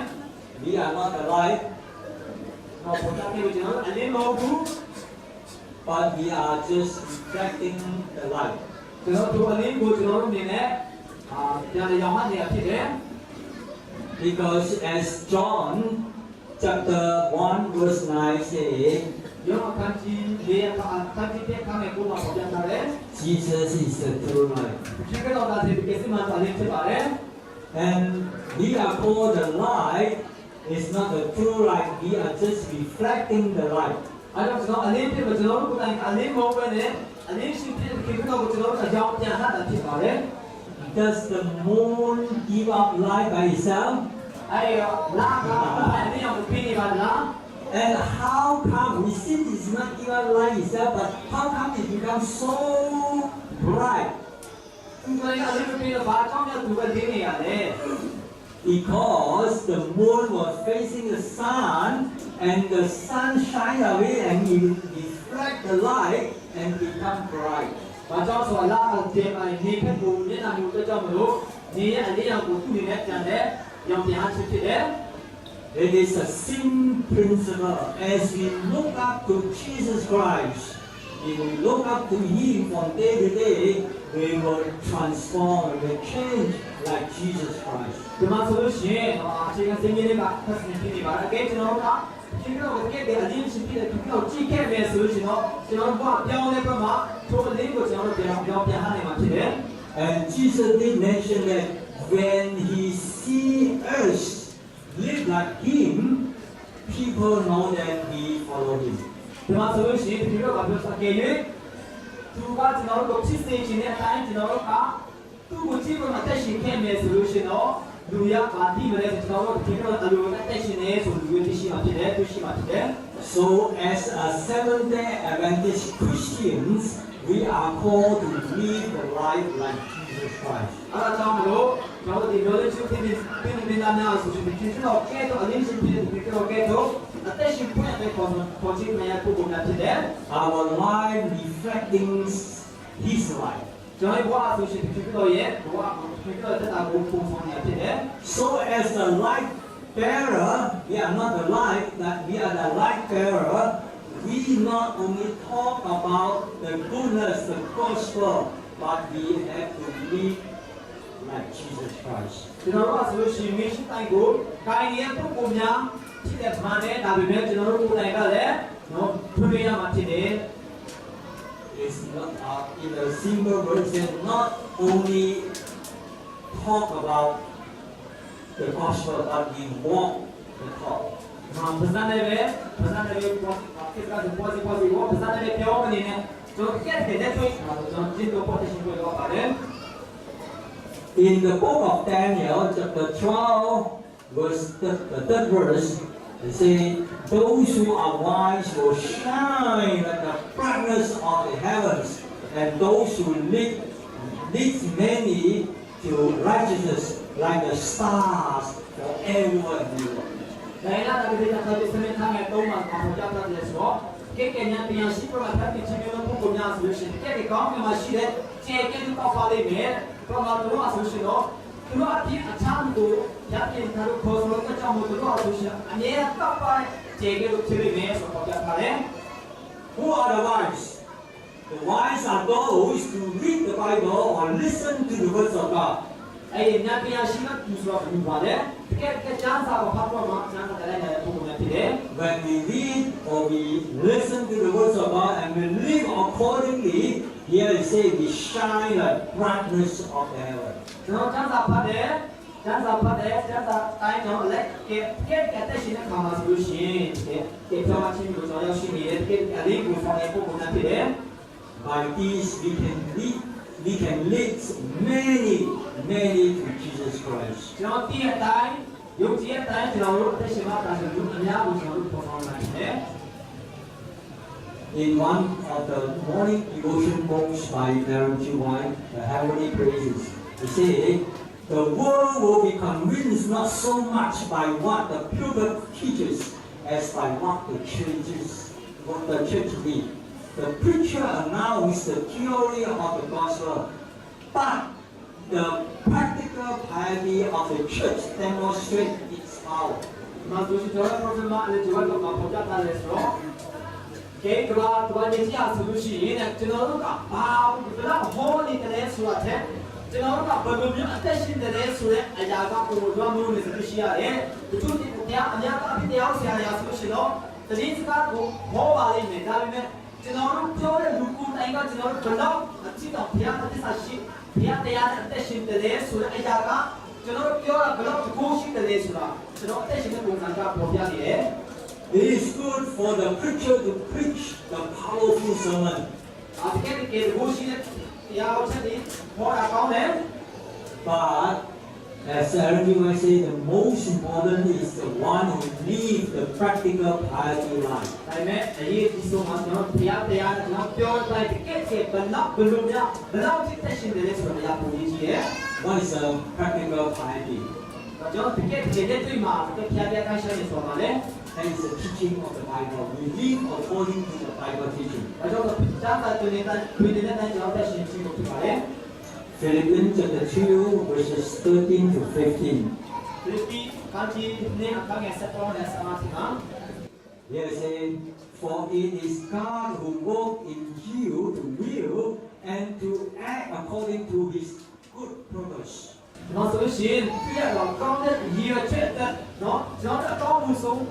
We are not the light, ။တော့ပေါ်တာပြီးကျွန်တော်အလေးမဟုတ်ဘူး but we are just reflecting the light. ကျွန်တော်တို့အလေးကိုကျွန်တော်တို့မြင်တဲ့ပြန်ရောင်းမှနေဖြစ်တယ် Because as John chapter 1 verse 9 say, ယောဟန်ခန်းကြီးလေးခန်းကြီးတဲ့ခန်းနဲ့ကိုမှာပေါ်ပြထားတယ် Jesus is the true light. ဒီကတော့ဒါဒီကိစ္စမှာအလေးဖြစ်ပါတယ် And we are called the light. It's not the true light. We are just reflecting the light. အဲတော့ကျွန်တော်အလေးဖြစ်လို့ကျွန်တော်တို့ကိုယ်တိုင်အလေးမဟုတ်ပဲနဲ့အလေးရှိတဲ့ကိစ္စကိုကျွန်တော်တို့အကြောင်းပြန်ဟတာဖြစ်ပါတယ် Does the moon give up light by itself? အဲ့တော့လာကအလေးအောင်ပြနေပါလား And how come we see it's not even light itself, but how come it becomes so bright? သူကလည်းအလေးမပြတော့ဘာကြောင့်လဲသူကလေးနေရလဲ because the moon was facing the sun and the sun shine away and it reflect the light and become bright. ဘာကြောင့်ဆိုတော့လာတဲ့မှာနေဖက်ကိုမျက်နှာမျိုးတော့ကြောင့်မလို့နေရဲ့အလေးရောင်ကိုသူ့နေတဲ့ကြံတဲ့ရောင်ပြန်အားဖြစ်တယ် It is a same principle as we look up to Jesus Christ. If we look up to Him from day to day, we will transform, we will change like Jesus Christ. ဒီမှာဆိုလို့ရှိရင်အခြေခံစင်ကြီးလေးကဖတ်စင်ဖြစ်နေပါအကဲကျွန်တော်တို့ကဒီကတော့တကယ်ပဲအရင်ရှိပြီးတဲ့ဒီကတော့ကြည့်ခဲ့မယ်ဆိုလို့ရှိရင်တော့ကျွန်တော်တို့ကပြောင်းလဲဘက်မှာထိုအလေးကိုကျွန်တော်တို့ပြန်ဟနိုင်မှာဖြစ်တယ် And Jesus did mention that when He see us live like Him, people know that we follow Him. ဒီမှာဆိုလို့ရှိရင်ဒီတော့ကပြောစကေ၍သူကကျွန်တော်တို့ဖြစ်စေခြင်းတဲ့အတိုင်းကျွန်တော်တို့ကသူ့ကိုကြည့်ဖို့အသက်ရှင်ခဲ့မယ်ဆိုလို့ရှိရင်တော့လူရပါတိမလဲကျွန်တော်တို့ဒီတော့အလိုအသက်ရှင်နေဆိုလူတွေရှိမှဖြစ်တယ်သူရှိမှဖြစ်တယ် So as a Seventh-day Adventist Christians, we are called to live a life like Jesus Christ. အဲ့ဒါကြောင့်မလို့ကျွန်တော်တို့ဒီလိုလေးချုပ်ဖြစ်ပြီးနာများဆိုပြီးကျွန်တော်ကဲတော့အရင်ရှိပြီးဒီကတော့ကဲတော့အသက်ရှင်ဖွင့်တဲ့ပေါ်ချင်းများပုံပုံများဖြစ်တယ် Our life reflecting His life. ကျွန်တော်ဘဝဆိုရှင်ဒီကတော့ရဲ့ဘဝဒီကတော့တက်တာကိုပုံဖော်နေဖြစ်တယ် So as the light bearer, we are not the light, that we are the light bearer. We not only talk about the goodness, the gospel, but we have to live like Jesus Christ. ကျွန်တော်တို့ဆိုလို့ရှိရင်မရှိတိုင်းကိုကိုင်းရဲ့ပုံပုံများဖြစ်တဲ့မှန်တယ်ဒါပေမဲ့ကျွန်တော်တို့ကိုယ်တိုင်ကလည်းနော်ထွေးရမှာဖြစ်တယ် It's not in a simple version, not only talk about the gospel, but we walk the talk. ပဇာနဲ့ပဲပေါ်ကိစ္စကပေါ်စီကိုပဇာနဲ့ပြောမနေနဲ့ကျွန်တော်ကဲတဲ့တွေ့ကျွန်တော်ကျင့်တော့ပေါ်ရှင်ကိုတော့ပါတယ် In the book of Daniel, chapter 12, the third verse, it says, those who are wise will shine like the brightness of the heavens, and those who lead many to righteousness like the stars forever and ever. ဒါရတာဒီကနေ့စနေထားမဲ့တော့မှာပေါ်ကြတာလေဆိုကဲကဲညာပြန်ရှိပြမှာဖတ်ပြီးချင်းမျိုးပုံပုံများဆိုလို့ရှိရင်ကဲဒီကောင်းမှာရှိတဲ့ခြေကဲတော့ပါလိမ့်မယ်တော့မှာတို့အဆိုရှင်တော့သူတို့အပြည့်အချမ်းကိုရပြင်ထားလို့ခေါ်လို့ကြောင့်မို့တို့အဆိုရှင်အမြဲတော့ပါခြေကဲလို့ခြေလိမ့်မယ်ဆိုပေါ်ကြတာလေ Who are the wise? The wise are those who read the Bible or listen to the words of God. အဲ့ဒီညာပြန်ရှိတဲ့သူဆိုတော့ဒီပါတယ်တကယ်ကျမ်းစာကိုဖတ်တော့မှကျမ်းစာတိုင်းလည်းပုံပုံဖြစ်တယ် When we read or we listen to the words of God and we live accordingly, here it says we shine like brightness of the heaven. ကျွန်တော်ကျမ်းစာဖတ်တယ်ကျမ်းစာတိုင်းတော့လက်ကဲတဲ့ရှင်တဲ့ခါမှာဆိုလို့ရှိရင်ကဲပြောမှချင်းကိုကျွန်တော်ရောက်ရှိနေတယ်ကဲအလေးကိုဆောင်ရပုံပုံဖြစ်တယ် By this we can lead many to Jesus Christ. ကျွန်တော်ဒီအတိုင်းယုံကြည်တဲ့အတိုင်းကျွန်တော်တို့အသက်ရှင်မှာတာဆိုလို့အများကိုကျွန်တော်တို့ပေါ်ဆောင်နိုင်တယ် In one of the morning devotion books by Aaron G. White, The Heavenly Praises, it says, the world will be convinced not so much by what the pulpit teaches as by what the church reads. The preacher announced the theory of the gospel, but the practical piety of the church demonstrates its power. မှာဆိုရှင်ကျွန်တော်တို့မှာလည်းဒီဘက်ကမှာပေါ်ကြတာလေဆိုတော့ကဲကဘာနေကြဆိုလို့ရှိရင်ကျွန်တော်တို့ကဘာလို့ဟောနေတယ်ဆိုတာတဲ့ကျွန်တော်တို့ကဘယ်လိုမျိုးအသက်ရှင်တယ်ဆိုတဲ့အရာကပုံလွှမ်းမိုးနေသလိုရှိရတယ်။ဒီလိုတရားအများကအဖြစ်တရားဆရာရာဆိုလို့ရှိတော့တတိစကားကိုဟောပါလိမ့်မယ်ဒါပေမဲ့ကျွန်တော်တို့ပြောတဲ့လူကိုယ်တိုင်ကကျွန်တော်တို့ဘယ်တော့အကြည့်တော့ဘုရားတစ္ဆာရှိဘုရားတရားနဲ့အသက်ရှင်တယ်ဆိုတဲ့အရာကကျွန်တော်တို့ပြောတာဘယ်တော့ကိုရှိတယ်ဆိုတာကျွန်တော်အသက်ရှင်တဲ့ပုံစံကပေါ်ပြနေတယ် It is good for the preacher to preach the powerful sermon. အတကယ်ကိုရှိတဲ့တရားချက်တွေဟောတာကောင်းတယ် But as Aaron G. White said, the most important is the one who lives the practical piety life. ဒါပေမဲ့အရေးကြီးဆုံးကကျွန်တော်တရားနဲ့ကျွန်တော်ပြောတဲ့တကယ်ဘယ်လိုများဘယ်လောက်ထိသက်ရှင်တယ်လဲဆိုတာအရာပုံကြီးကြီးတယ် What is a practical piety? ကျွန်တော်တကယ်တကယ်တွေ့မှာတကယ်ဖျားဖျားခိုင်းရှင်းနေဆိုပါလေ That is the teaching of the Bible. We live according to the Bible teaching. ကျွန်တော်ကျမ်းစာတွေ့နေတဲ့တွေ့တဲ့တိုင်းကျွန်တော်တက်ရှင်ကြည့်လို့ဖြစ်ပါလေ Philippians chapter 2, verses 13 to 15. ဖိလိပ္ပိခန်းကြီးနဲ့အခန်းငယ်7နဲ့15မှာ Here it says, for it is God who works in you to will and to act according to his good purpose. နော်ဆိုရှင်ပြရတော့ကောင်းတဲ့ရည်ရွယ်ချက်တဲ့နော်ကျွန်တော်အကောင်းမှုဆုံး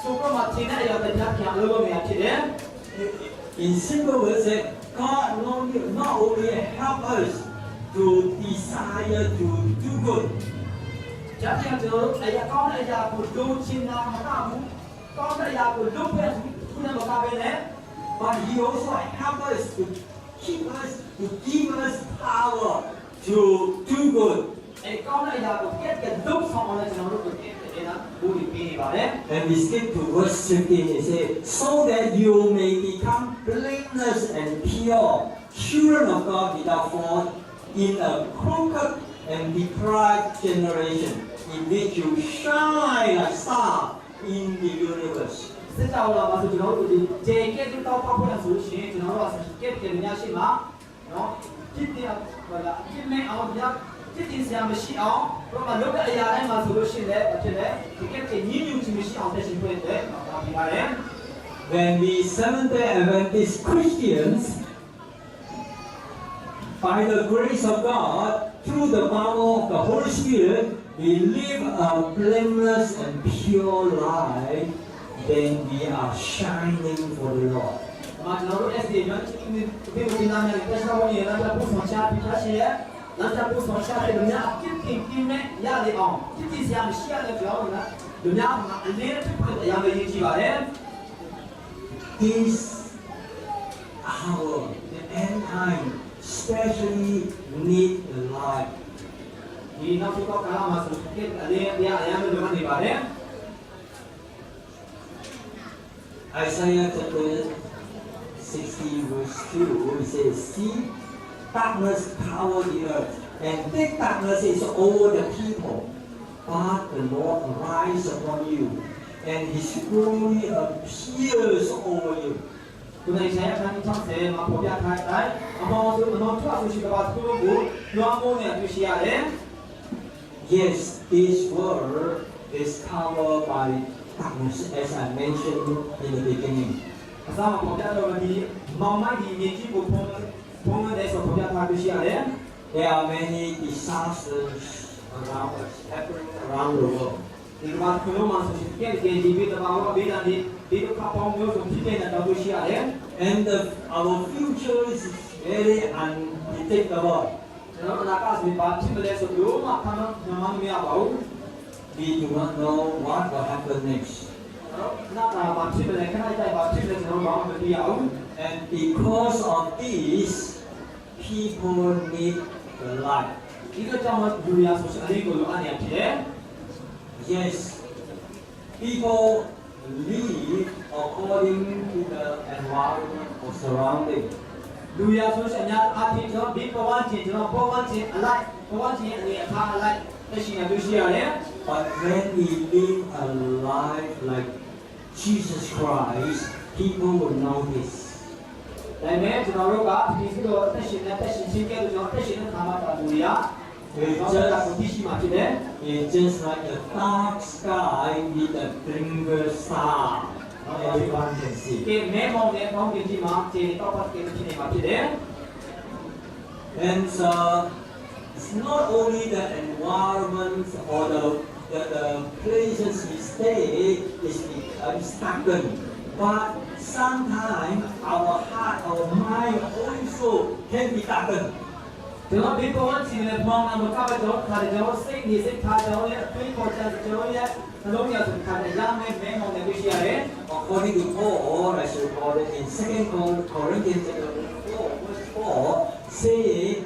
ဆိုတော့မှတင်တဲ့အရာတရားပြန်လို့လို့များဖြစ်တယ် In simple words, that God not only help us to desire to do good, ကျမ်းပြန်ကျွန်တော်တို့အရာကောင်းတဲ့အရာကိုလိုချင်တာမကဘူးကောင်းတဲ့အရာကိုလုပ်ဖို့ခုနကမပဲလေ but he also help us to keep us, to give us power to do good. အဲကောင်းတဲ့အရာကိုပြက်ကလုပ်ဆောင်အောင်လည်းကျွန်တော်တို့ကိုပြက်ကဘူလီပေးနေပါတယ် And we skip to verse 15, it says, so that you may become blameless and pure, children of God without fault, in a crooked and deprived generation, in which you shine like stars in the universe. စစ်ကြောလာပါဆိုကျွန်တော်တို့ဒီဂျေကက်တော့ပေါက်ဖို့ဆိုရှင်ကျွန်တော်တို့ကကက်ကညရှိမှာနော်ဖြစ်တယ်ဟောလာဖြစ်နေအောင်ပြဖြစ်တင်စရာမရှိအောင်တော့မလုပ်တဲ့အရာတိုင်းမှာဆိုလို့ရှိရင်လည်းဖြစ်တယ်ဒီကက်ကညှဉ်းညူခြင်းမရှိအောင်တက်ရှင်ဖွင့်တယ်ပါပါတယ် When we Seventh-day Adventist Christians, by the grace of God, through the power of the Holy Spirit, we live a blameless and pure life, then we are shining for the Lord. မှာကျွန်တော်တို့ SD ညဒီနာမည်တက်ဆောင်ရလာတဲ့ပုံစံချပြချရှိရဲ့နောက်တဲ့ပုံစံချတဲ့လူများအပြစ်တင်ပြင်းနဲ့ရလေအောင်ဖြစ်စီစရာမရှိရတဲ့ကြောင်းလားလူများမှာအနည်းတစ်ခုအရာပဲရည်ကြည့်ပါတယ် This hour, the end time, especially need the light. ဒီနောက်တစ်ခါကာလမှာဆိုတဲ့အလေးအရာအရာမျိုးလုပ်နေပါတယ် Isaiah chapter 60 verse 2, it says, see, darkness cover the earth, and thick darkness is over the people. But the Lord rise upon you, and his glory appears over you. คุณนายใช้อาการที่ช่องเสมาพบยาไทยได้เอามองดูมันนอนทั่วสุชิกบาทุกลูกบุน้องโมเนี่ยดูเชียร์เลย Yes, this world is covered by darkness, as I mentioned in the beginning. ภาษาพบยาเราดีมองไม่ดีมีที่บุพพงในส่วนพบยาไทยดูเชียร์เลย There are many disasters around us, happening around the world. ဒီမှာခုလုံးမှာဆိုရှင်ပြည့်တဲ့ဒီဘီတဘာဝဘေးလာဒီဒီကပေါင်းမျိုးဆိုဖြစ်နေတဲ့တော့ရှိရတယ် And our future is very unpredictable. ကျွန်တော်အနာဂတ်ဆိုပါဖြစ်တယ်ဆိုလို့မှခဏညမမရပါဘူး We do not know what will happen next. နောက်တာပါဖြစ်တယ်ခဏတိုက်ပါဖြစ်တယ်ကျွန်တော်ဘာမှမသိရဘူး And because of this, people need the light. ဒီကကြောင့်လူရဆိုရှင်အလေးကိုလိုအပ်နေဖြစ်တယ် Yes, people live according to the environment or surrounding. လူရဆိုရှင်အများအားဖြင့်ကျွန်တော်ဒီပဝန်းကျင်ကျွန်တော်ပဝန်းကျင်အလိုက်ပဝန်းကျင်အနေအခါအလိုက်တက်ရှိနေလို့ရှိရတယ် But when we live a life like Jesus Christ, people will notice. ဒါပေမဲ့ကျွန်တော်တို့ကဒီလိုတက်ရှိနေတဲ့တက်ရှိချင်းကဲလို့ကျွန်တော်တက်ရှိတဲ့ခါမှာတာလူရ It's ကျွန်တော်တို့ကသိရှိမှဖြစ်တယ် just like a dark sky with a twinkle star. Everyone can see. ကဲမဲမောင်နဲ့ပေါင်းတင်ကြည့်မှာခြေတော့ပတ်ကဲဖြစ်နေမှာဖြစ်တယ် And it's not only the environment or the places we stay is stagnant, but sometimes our heart, our mind also can be darkened. ကျွန်တော်ဒီပဝန်းကျင်နဲ့ပေါင်းတာမကပဲတော့ခါတယ်ကျွန်တော်စိတ်နေစိတ်ထားကျွန်တော်ရဲ့အတွေးပေါ်ချင်ကျွန်တော်ရဲ့နှလုံးရဆိုခါတယ်ရမယ်မဲမောင်နဲ့တွေ့ရှိရတယ် According to Paul, as recorded in 2 Corinthians 4, verse 4, say,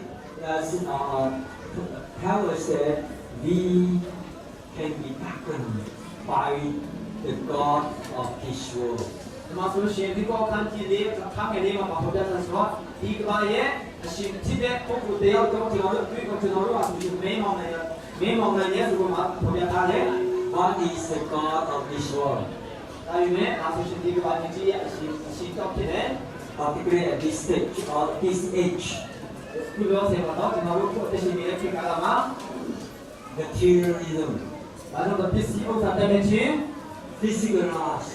tell us that we can be darkened by the God of this world. ဒီမှာဆိုရှင်ဒီပေါ်ခန်းကြီးလေးခန်းငယ်လေးမှာပေါ်ပြတာဆိုတော့ဒီကဘာရဲ့အရှင်ဖြစ်တဲ့ပုဂ္ဂိုလ်တယောက်တော့ကျွန်တော်တို့တွေ့ကိုကျွန်တော်တို့အဆိုရှင်မဲမောင်နဲ့ မင်းမောင်နိုင်ရဲ့ဆိုမှာပေါ်ပြထားတယ် What is the God of this world? ဒါပေမဲ့အာဆိုရှင်ဒီကဘာကြီးရဲ့အရှိတော့ဖြစ်တယ် Particularly at this stage or this age, ဒီလိုဆိုတော့ကျွန်တော်တို့ကိုတရှိနေတဲ့ခေတ်ကာလမှာ materialism, ဘာလို့ပစ္စည်းဥစ္စာတက်နေချင်း physical lust,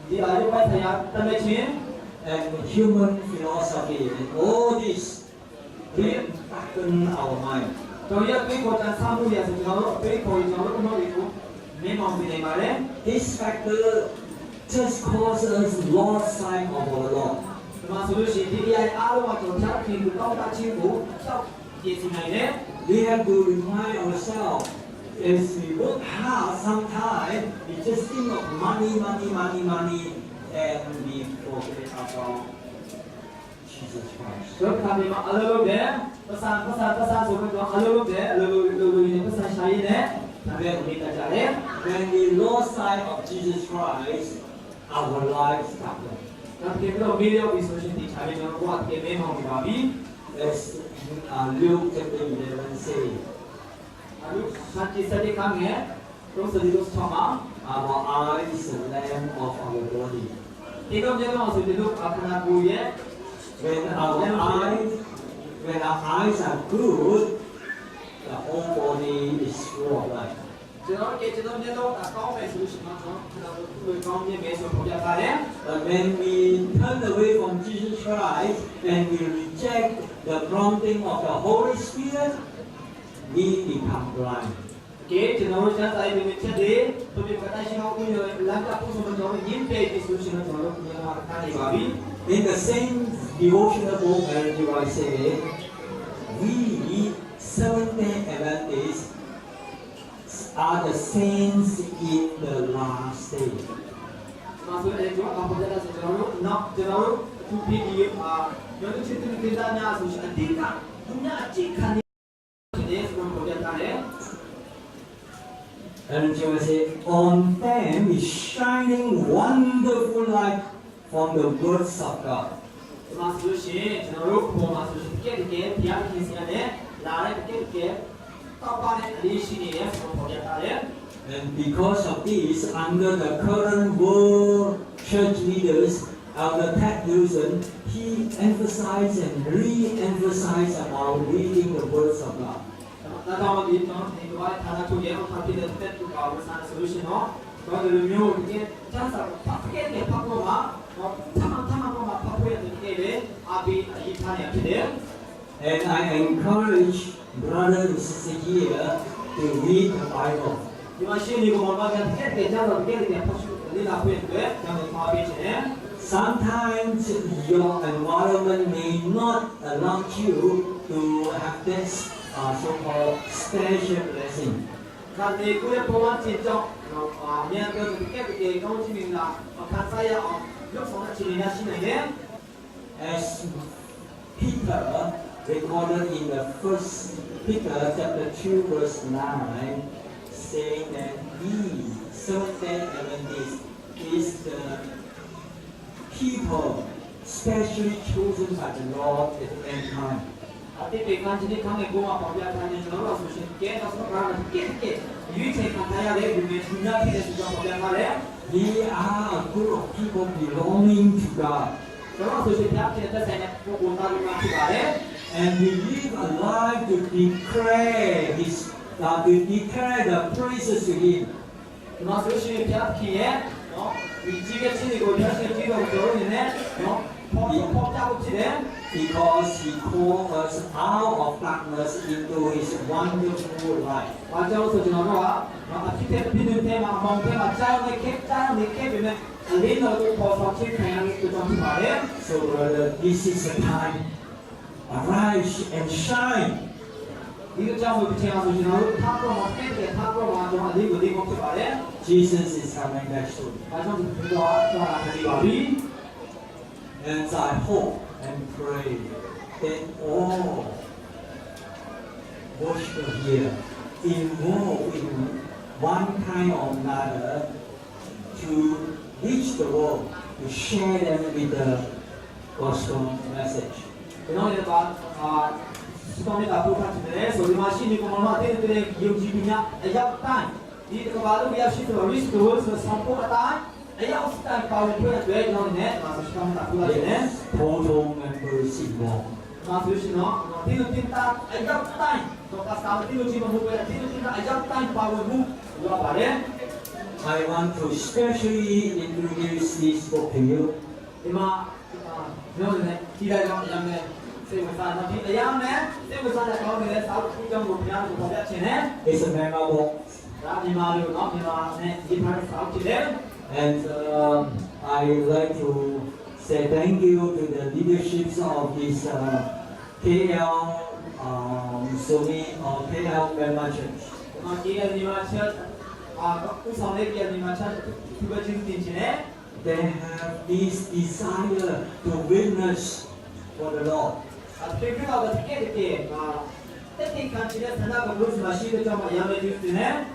ဒီအရုပ်ပိုင်းဆိုင်ရာတက်နေချင်း and human philosophy, and all this will darken our mind. တို့ရဲ့ကိကိုတန်ဆာမှုရဆိုကျွန်တော်တို့အပေးခေါ်ကျွန်တော်တို့အလုပ်တွေကိုမင်းမောင်ပြနေပါတယ် This factor just causes us lost sight of our Lord. ဒီမှာဆိုလို့ရှိရင်ဒီအရာအားလုံးကကျွန်တော်ဖြတ်ပြီးတော့တောက်တချင်းကိုစောက်ရည်စီနိုင်တယ် We have to remind ourselves as we work hard sometimes, we just think of money, and we forget about Jesus Christ. တို့ခါဒီမှာအလုပ်လုပ်တယ်ပတ်စံဆိုပြီးတော့အလုပ်လုပ်တယ်အလုပ်နေပတ်စံရှာရည်နဲ့ဒါပဲကိုနေတာကြတယ် When we lost sight of Jesus Christ, our lives suffer. ဒါပြင်တော့မီဒီယာပြီးဆိုရှင်ဒီခြားပြီးကျွန်တော်ကမင်းမောင်ပြပါပြီ As Luke chapter 11 says, အခုစัจ จิခန်းရဲ့တို့စဒီတို့ဆောင်းမှာ our eye is the lamp of our body. ဒီတော့ကျွန်တော်ဆိုဒီလိုအခနာကိုရဲ့ When our eyes are good, the whole body is full of light. ကျွန်တော်မျက်လုံးအကောင်းပဲဆိုရှင်တော့ကျွန်တော်တို့ကောင်းမြင်မယ်ဆိုပေါ်ပြပါတယ် But when we turn away from Jesus Christ and we reject the prompting of the Holy Spirit, we become blind. ကဲကျွန်တော်တို့စမ်းစာရေးနေချက်တွေသူပြကတိုင်းရှင်အောင်ကိုလမ်းကပို့ဆိုတော့ကျွန်တော်ရင်းပေပြီးဆိုရှင်တော့ကျွန်တော်တို့ပြန်လာတာနေပါပြီ In the same devotional book, Matthew I say, we Seventh-day Adventists are the saints in the last day. မှာဆိုတဲ့ကျွန်တော်ပေါ်ပြတာဆိုကျွန်တော်တို့နောက်ကျွန်တော်တို့သူပြီးဒီကျွန်တော်ချစ်တဲ့ကိစ္စများဆိုရှင်အတိတ်ကသူများအကြည့်ခံနေတဲ့ဆိုတော့ပေါ်ပြတာလေ And you will say, on them is shining wonderful light from the words of God. ဒီမှာဆိုရှင်ကျွန်တော်တို့ပေါ်မှာဆိုရှင်တကယ်ဘုရားခင်စီရတယ်လာတဲ့တကယ်တောက်ပါတဲ့အလေးရှိနေတဲ့ဆိုတော့ပေါ်ပြတာလေ And because of this, under the current world church leaders, Elder Ted Newson, he emphasized and re-emphasized about reading the words of God. ဒါကြောင့်ဒီတော့ဒီကဘာသာနာကိုရဲ့ဖတ်တဲ့တက်တူကောဆန်ဆိုလို့ရှိရင်တော့တော့ဒီလိုမျိုးဒီကျန်းစာဖတ်ခဲ့တဲ့ဖတ်ဖို့မှာတော့ထမပေါ်မှာဖတ်ဖို့ရတဲ့ကိလေအဘိအဟိထားနေဖြစ်တယ် And I encourage brother and sister here to read the Bible. ဒီမှာရှင်ဒီကိုမှာကတက်တဲ့ကျန်းစာကိလေဖတ်ဖို့လေ့လာဖို့အတွက်ကျန်တော်မှာပေးချင်တယ် Sometimes your environment may not allow you to have this so-called special blessing. ခံဒီကိုရဲ့ပေါ်မှာတင်ကြောင်းအမြန်တော့ဒီကဲကောင်းချင်နေတာခံစားရအောင်လုပ်ဆောင်တဲ့အခြေအနေရှိနေတယ် As Peter recorded in the first Peter chapter 2 verse 9, saying that he, Seventh-day Adventists, is the people specially chosen by the Lord at the end time. အတိတ်ကံချင်းခံနေကိုမှာပေါ်ပြထားနေကျွန်တော်တို့ဆိုရှင်ကဲတော့ဆိုတော့ကဲရွေးချယ်ခံထားရတဲ့ဒီမျိုးသူများဖြစ်တဲ့ဆိုတော့ပေါ်ပြထားတယ် We are a group of people belonging to God. ကျွန်တော်ဆိုရှင်ပြတဲ့သက်ဆိုင်တဲ့ပုဂ္ဂိုလ်သားတွေမှာဖြစ်ပါတယ် And we live a life to declare the praises to Him. ကျွန်တော်ဆိုရှင်ပြဖြစ်ရဲ့နော်ဒီကြီးရဲ့ချင်းတွေကိုပြရှင်ကြီးတော့ကျွန်တော်နေနဲ့နော်ပေါ်ပြဖို့ဖြစ်တယ် Because He called us out of darkness into His wonderful light. ဘာကြောင့်ဆိုကျွန်တော်တို့ကနော်အဖြစ်တဲ့ပြည်သူတွေမှာမောင်တွေမှာကြောင်းနေခဲ့ပြီမဲ့အလေးတော်ကိုပေါ်ဆောင်ခြင်းခံရတဲ့ကျွန်တော်ဖြစ်ပါတယ် So brother, this is the time. Arise and shine. ဒီကြောင့်ဒီချိန်မှာဆိုကျွန်တော်တို့ထားတော့မှာဖြစ်တယ်ထားတော့မှာကျွန်တော်အလေးကိုလေးကိုဖြစ်ပါတယ် Jesus is coming back soon. ဘာကြောင့်ဒီတော့ကျွန်တော်လာနေပါပြီ And I hope and pray that all worshippers here involved in one kind or another to reach the world, to share them with the gospel message. ကျွန်တော်တို့က 수동에 앞으로 같은데 소리 마시니 고마마 때들의 기억지비냐 아야탄 이 그바로 야시도 리스도 성포가탄 아야스탄 파워포에 돼 너네 마서 수동에 앞으로 같네 total membership law. 마스시노 tinta ayatan 또 가서 tinta 무고야 tinta ayatan 파워무 누가 말해 I want to specially introduce this book to you. 이마 너네 기다려 양네 세우사나 비야네 세우사나 가운데 사우 구경고 그냥 보자 치네 It's a memo book. 라니마루 너니마네 이파를 사우치데 And I would like to say thank you to the leaderships of this KL Sony or KL Myanmar Church. 기야니마차 우선의 기야니마차 그거 지금 tin치네 They have this desire to witness for the Lord. 그래서 특히 technical 지내 산하고 무슨 마시도 좀 양해 주시네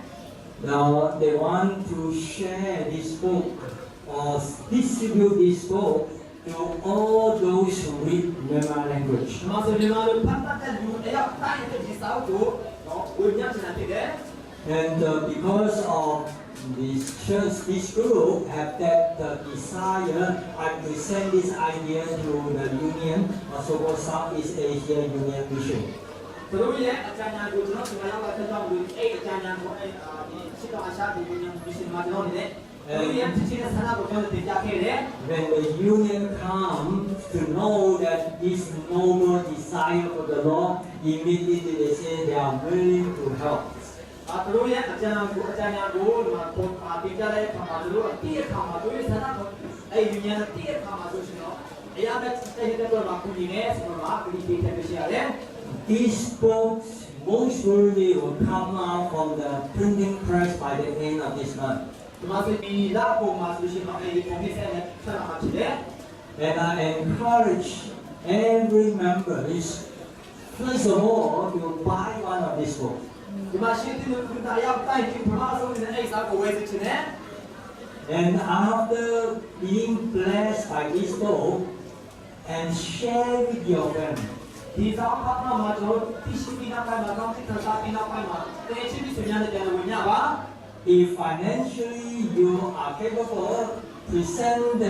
Now they want to share this book or distribute this book to all those who read Myanmar language. 마서 리마를 판단한 유에야 땅에 지사우고 의미하시는데 And because of this church, this group have that desire, I present this idea to the union, so-called Southeast Asia Union Mission. 그러면 아차냐 그러나 그냥 같은 경우 아차냐 시도 아시아 유니언 미션 맞는데 우리의 지치는 산하고 저는 대작해래 When the union comes to know that this noble desire for the Lord, immediately they say they are willing to help. 그러면 아차냐 뭐 빈자라의 가마도 띠에 가마도 산하고 유니언 띠에 가마도 시노 야가 진짜 힘들어 막고 이네 서로 그리 비슷하게 These books most surely will come out from the printing press by the end of this month. And I encourage every member is first of all to buy one of these books. And after being blessed by this book, and share with your family. If financially you are capable, present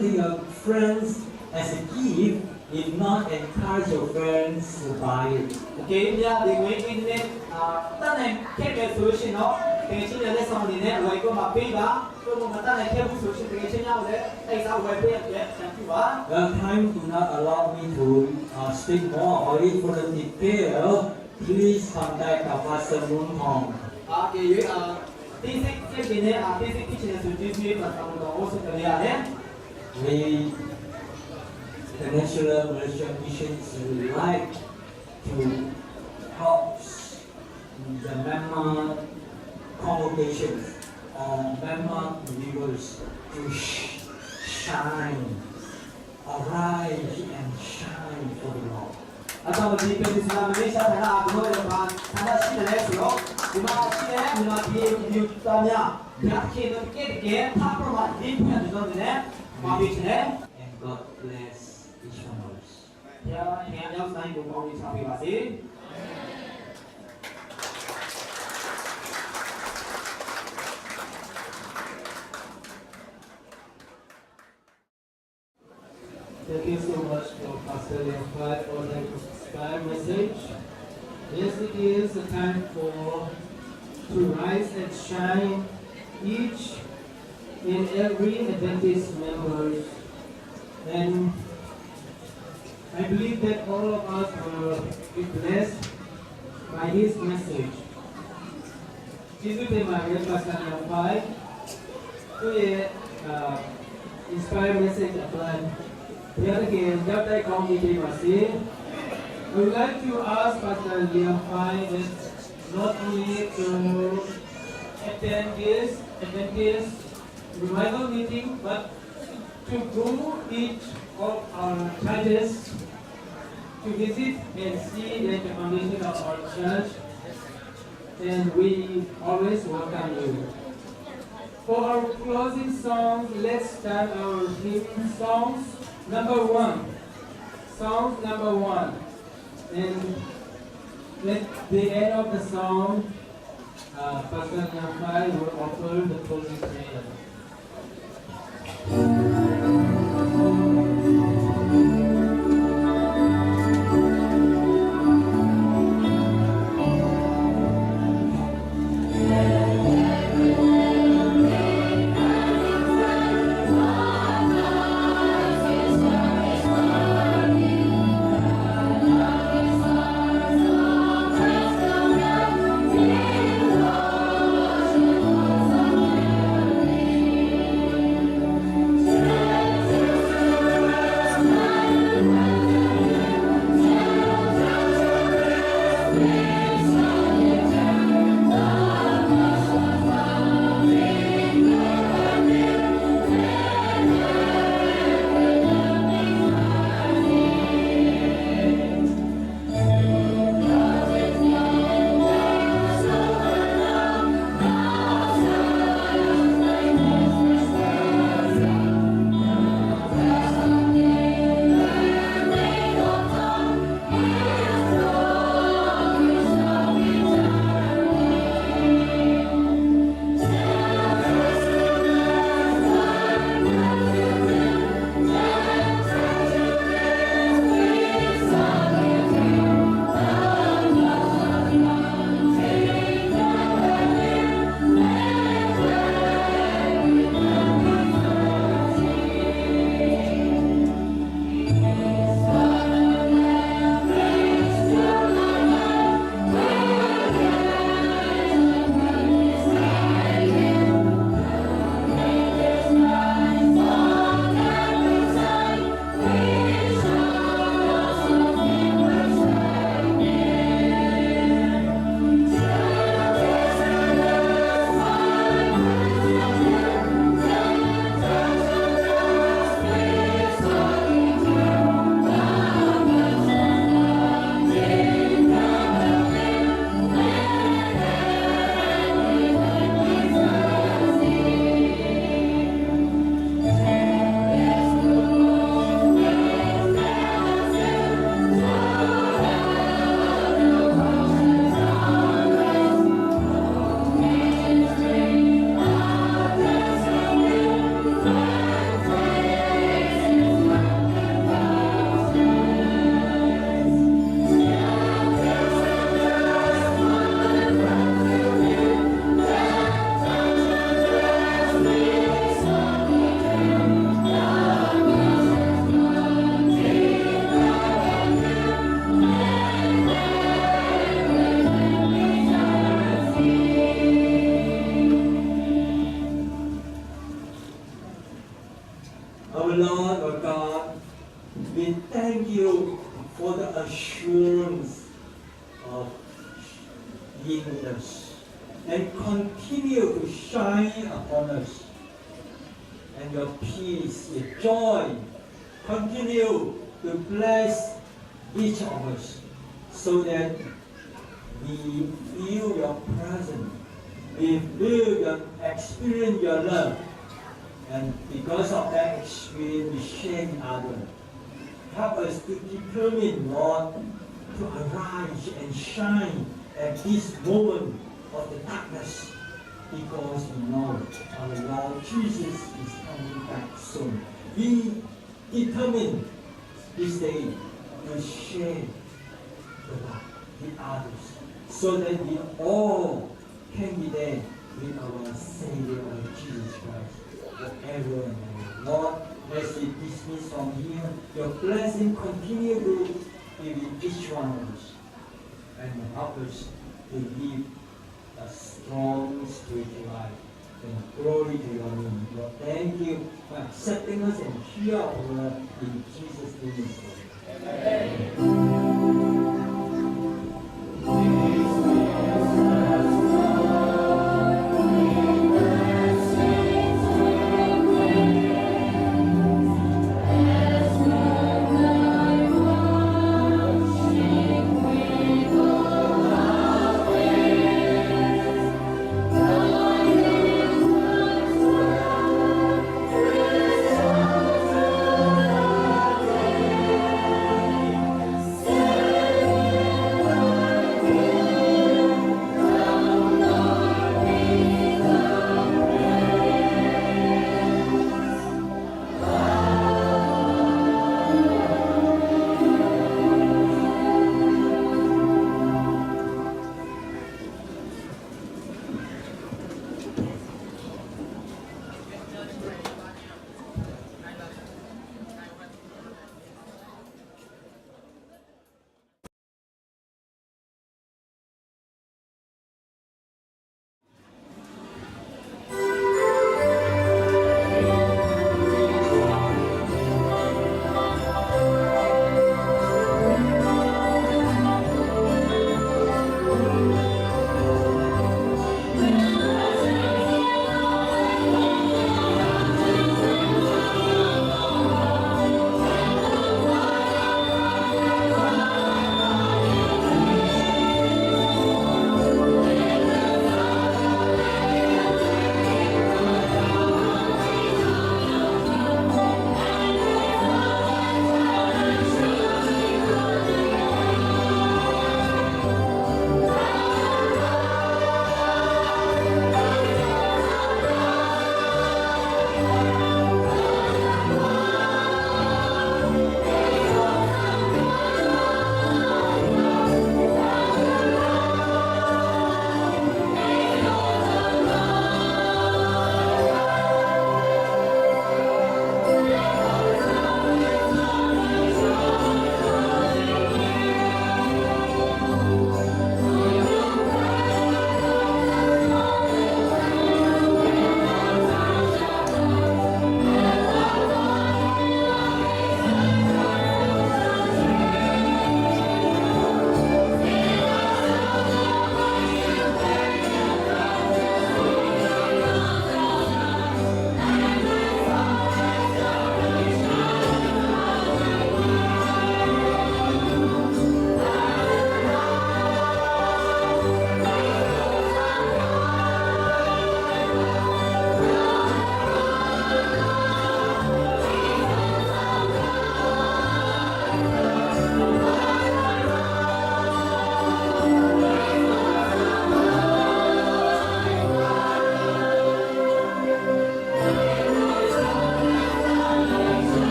to your friends as a gift. If not, encourage your friends to buy it. The time do not allow me to speak more, or if for the detail, please contact Pastor Moon Hong. We, the National Malaysian Missions, would like to help the Myanmar congregations or Myanmar believers to shine, arise and shine for the Lord. And God bless each one of us. Thank you so much for Pastor Liang Fai for the inspired message. Yes, it is a time to rise and shine, each and every Adventist members. And I believe that all of us will be blessed by his message. Jesus Maria Pastor Liang Fai to inspired message apply. Here again, I would like to ask Pastor Liang Fai that not only to attend this Adventist revival meeting, but to go each of our churches to visit and see the foundation of our church. And we always welcome you. For our closing song, let's start our hymn songs. Number 1. Song number 1. And at the end of the song, Pastor Nyampai will offer the closing prayer. Our Lord, our God, we thank you for the assurance of being with us and continue to shine upon us. And your peace, your joy, continue to bless each of us so that we feel your presence, we feel your experience your love. And because of that experience, we share with others. Help us to determine, Lord, to arise and shine at this moment of the darkness, because we know our Lord Jesus is coming back soon. We determine this day to share the light with others, so that we all can be there with our Savior, Jesus Christ. Forever and ever. Lord, as we dismiss from here, your blessing continue to be with each one of us and help us to live a strong spiritual life. And glory to your name. Lord, thank you for accepting us and hear our prayer in Jesus' name. Amen. Say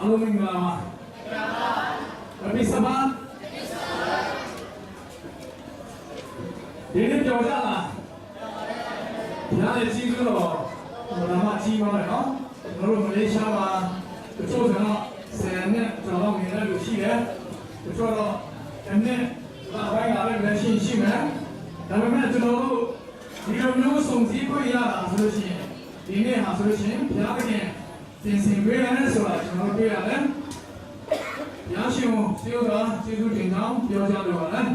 လုံးမင်္ဂလာပါအပိစမဒီနေ့ကြော်ကြလားဘုရားရဲ့ကြီးစိုးတော်ဘာမှကြီးပါလေနော်ကျွန်တော်တို့မလေးရှားမှာတချို့ကတော့10နှစ်ကျော်လောက်နေတဲ့လူရှိတယ်တချို့တော့10နှစ်ဘာဝိုင်းလာတဲ့လက်ရှိမယ်ဒါပေမဲ့ကျွန်တော်တို့ဒီလိုမျိုးစုံစည်းခွင့်ရတာဆိုလို့ရှိရင်ဒီနေ့ဟာဆိုလို့ရှိရင်ဘုရားသခင်တင်စဉ်ပေးတယ်ဆိုတာကျွန်တော်တွေ့ရတယ်။ရရှိမှုစေတော်ကျေးဇူးတင်ကြောင်းပြောကြလိုပါတယ်။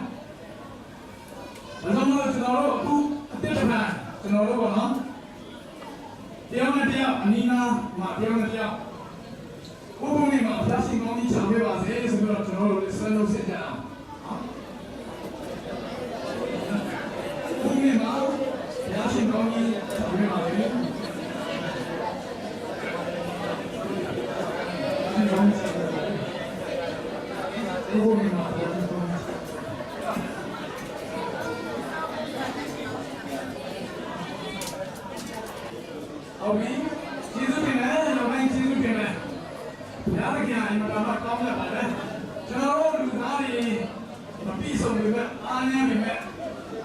ဒါကြောင့်မို့ကျွန်တော်တို့အခုအတိတ်ကကျွန်တော်တို့ကနော်တရားနဲ့တရားအနိနာမှာတရားနဲ့တရားဘုရားမြတ်မှာဘုရားရှင်ကောင်းကြီးချောင်းပေးပါစေဆိုပြီးတော့ကျွန်တော်တို့ဆွေးနွေးစစ်ကြအောင်။ဘုရားမြတ်မှာဘုရားရှင်ကောင်းကြီးချောင်းပေးပါစေ။ဟုတ်ပြီကျေးဇူးတင်တယ်ကျွန်တော်ကျေးဇူးတင်တယ်ဘုရားသခင်အင်မတန်မှကောင်းမြတ်ပါတယ်ကျွန်တော်တို့လူသားတွေမပြီးဆုံးပေမဲ့အားနည်းပေမဲ့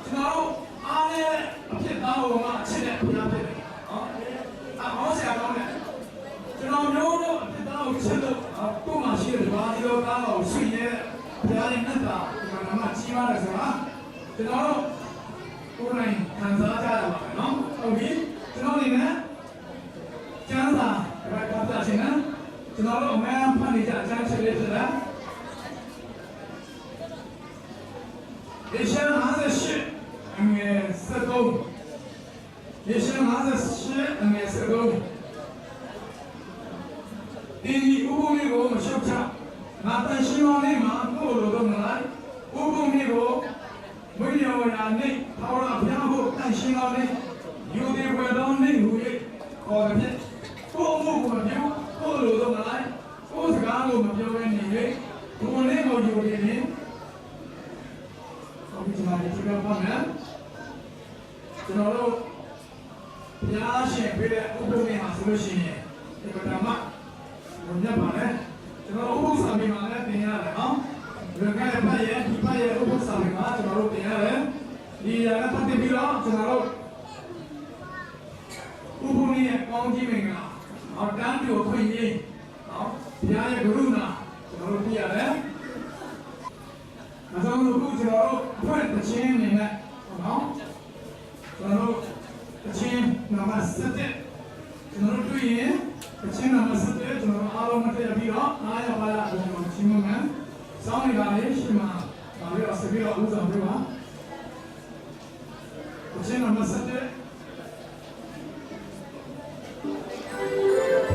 ကျွန်တော်တို့အားနည်းအဖြစ်သားဘုံကအချစ်တဲ့ဘုရားဖြစ်တယ်နော်အော်ဆရာကောင်းတယ်ကျွန်တော်မျိုးတို့အဖြစ်သားကိုချစ်လို့ကိုယ်မှရှိတဲ့ဘာဒီလိုကားကိုဆွေးရဲဘုရားရဲ့မြတ်တာဒီမှာမှကြီးမားတယ်ဆိုတာကျွန်တော်တို့ကိုယ်တိုင်ခံစားကြရပါမယ်နော်ဟုတ်ပြီကျွန်တော်နေနဲ့ကျမ်းစာဘာကပ်တာရှင်နော်ကျွန်တော်တို့အမှန်ဖတ်နေကြအကျမ်းချက်လေးဖြစ်လားယေရှု58အငယ်73ယေရှု58အငယ်73ဒီဥပုပ်လေးကိုမရှုပ်ချငါတန်ရှင်းတော်လေးမှာကိုယ်လိုတော့မလားဥပုပ်လေးကိုဝိညာဉ်ဝရာနဲ့ထာဝရဘုရားကိုတန်ရှင်းတော်လေးယူသည်ဝေတော်နဲ့ဟူ၍ခေါ်တဲ့ကိုယ်မှုကိုမပြောကိုယ်လိုတော့မလားကိုယ်စကားကိုမပြောဘဲနေ၍ဘုံလေးကိုယူရင်းဆောင်းကြမှာဒီကပါမယ်ကျွန်တော်တို့ဘုရားရှင်ပြတဲ့ဥပုပ်လေးမှာဆိုလို့ရှိရင်ဒီကတမဘုံညက်ပါလေကျွန်တော်ဥပုပ်စာပေမှာလည်းသင်ရတယ်နော်ဒီကနေ့ဖတ်ရဲ့ဒီဖတ်ရဲ့ဥပုပ်စာပေမှာကျွန်တော်တို့သင်ရတယ်ဒီရကပတ်ပြီးတော့ကျွန်တော်တို့ဥပုပ်လေးရဲ့ကောင်းကြီးမင်္ဂလာအော်တန်းပြိုခွင့်ရေးနော်ဘုရားရဲ့ကရုဏာကျွန်တော်တို့သိရတယ်။ဒါကြောင့်လို့ကျွန်တော်တို့အဖွဲ့တစ်ချင်းအနေနဲ့နော်ကျွန်တော်တို့တစ်ချင်းနံပါတ်7ကျွန်တော်တို့တွေ့ရင်တစ်ချင်းနံပါတ်7ကျွန်တော်တို့အားလုံးမထည့်ပြီးတော့အားရပါလားကျွန်တော်ချင်းမမယ်။စောင်းနေတာလေးရှိမှဒါပြီးတော့ဆက်ပြီးတော့ဥဆောင်ပြပါ။တစ်ချင်းနံပါတ်7Hallelujah.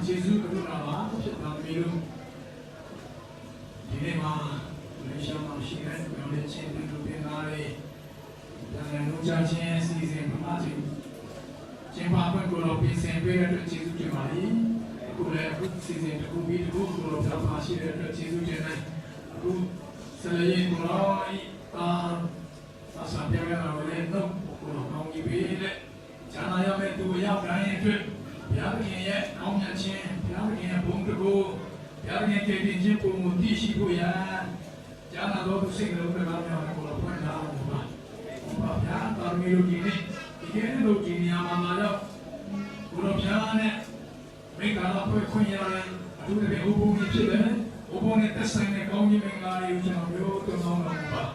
ကျေးဇူးကရုဏာပါဖြစ်ပါမည်လို့ဒီနေ့မှာလေရှောင်းရှိတဲ့ပြောင်းလဲခြင်းတွေပြင်လာတဲ့ဒါနဲ့လူချခြင်းအစီအစဉ်မှာကျင်းပပွဲကိုတော့ပြင်ဆင်ပေးတဲ့အတွက်ကျေးဇူးတင်ပါတယ်အခုလည်းအခုစီစဉ်တစ်ခုပြီးတစ်ခုကိုတော့ပြောင်းပါရှိတဲ့အတွက်ကျေးဇူးတင်တယ်အခုဆက်လက်ရင်ကိုတော့ဆာပြရအောင်လည်းတော့ကိုတော့ကောင်းကြီးပေးတဲ့ဈာနာရမယ့်သူရောက်တိုင်းအတွက်ဘုရားခင်ရဲ့ကောင်းမြတ်ခြင်းဘုရားခင်ရဲ့ဘုန်းတော်ကိုဘုရားခင်ရဲ့တည်ခြင်းပုံမူတည်ရှိဖို့ရဈာနာတော်သူစိတ်လုံးနဲ့ကောင်းမြတ်ကိုတော့ဖွင့်လာအောင်ပါဘုရားတော်မီလိုကြီးနဲ့ဒီကနေ့လိုကြီးများမှာတော့ဘုရားဘုရားနဲ့မိဂါလာဖွင့်ခွင့်ရတယ်အထူးသဖြင့်ဥပုံကြီးဖြစ်တယ်ဥပုံနဲ့သက်ဆိုင်တဲ့ကောင်းကြီးမင်္ဂလာတွေကိုကျွန်တော်ပြောတော့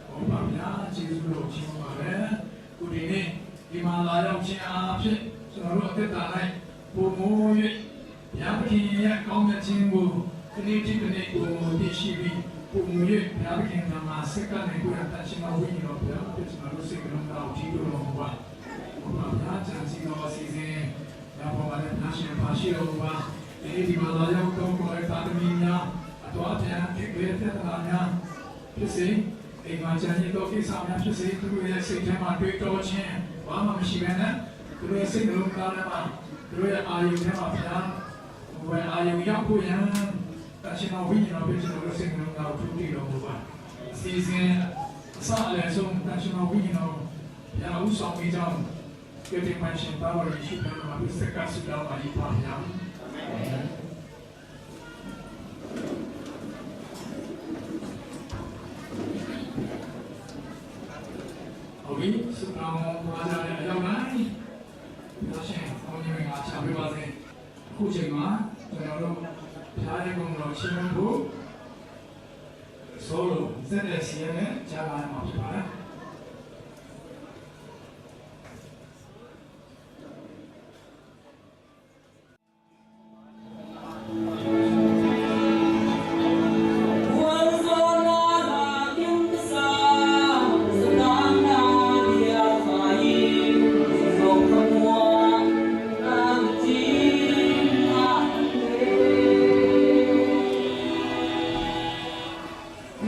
အောင်ပါဘုရားဗျာကျေးဇူးတော်ကြီးပါပဲခုဒီနေ့ဒီမှာလာရောက်ခြင်းအားဖြင့်ကျွန်တော်တို့အသက်တာ၌ပုံမိုး၍ဘုရားခင်ရဲ့ကောင်းမြတ်ခြင်းကိုဒီနေ့ဒီနေ့ကိုသိရှိပြီးပုံမိုး၍ဘုရားခင်ကမှာစက္ကန့်နဲ့ကိုယ်အတရှင်တော်ဝိညာဉ်တော်ဘုရားကျွန်တော်တို့စိတ်ကလုံးတော်ကြီးတော်မူပါဘုရားဗျာချမ်းစီတော်အစီအစဉ်ဒါပေါ်မှာလည်းနာရှင်ပါရှိတော်မူပါဒီမှာလာရောက်တော့ကိုယ်တာသမီးများအတော်ပြန်ဖြစ်ခဲ့တဲ့တာများဖြစ်စေအိမ်မှာကျန်ရတော့ကိစ္စများဖြစ်စေသူတို့ရဲ့စိတ်ထဲမှာတွေးတောခြင်းဘာမှမရှိဘဲနဲ့သူတို့ရဲ့စိတ်လုံးသားထဲမှာသူတို့ရဲ့အာယုထဲမှာဘုရားဘယ်အာယုရောက်ဖို့ရန်တရှင်တော်ဝိညာဉ်တော်ပြည့်စုံလို့စိတ်လုံးသားကိုထူတည်တော်မူပါအစီအစဉ်အစအလယ်ဆုံးတရှင်တော်ဝိညာဉ်တော်ဘုရားဥဆောင်ပြီးကြောင်းကြည့်တဲ့မှရှင်ပါတော်ရှိတယ်မှာပြစကဆုတောင်းပါလိမ့်ပါဗျာဟုတ်ပြီဆုတောင်းပါကြတဲ့အကြောင်းတိုင်းဒါရှင်ဘုန်းကြီးများချာပေးပါစေအခုချိန်မှာကျွန်တော်တို့ဘုရားရဲ့ကုံတော်ရှင်းဖို့ဆိုလို့စတဲ့စီးနဲ့ကြားလာမှာဖြစ်ပါတယ်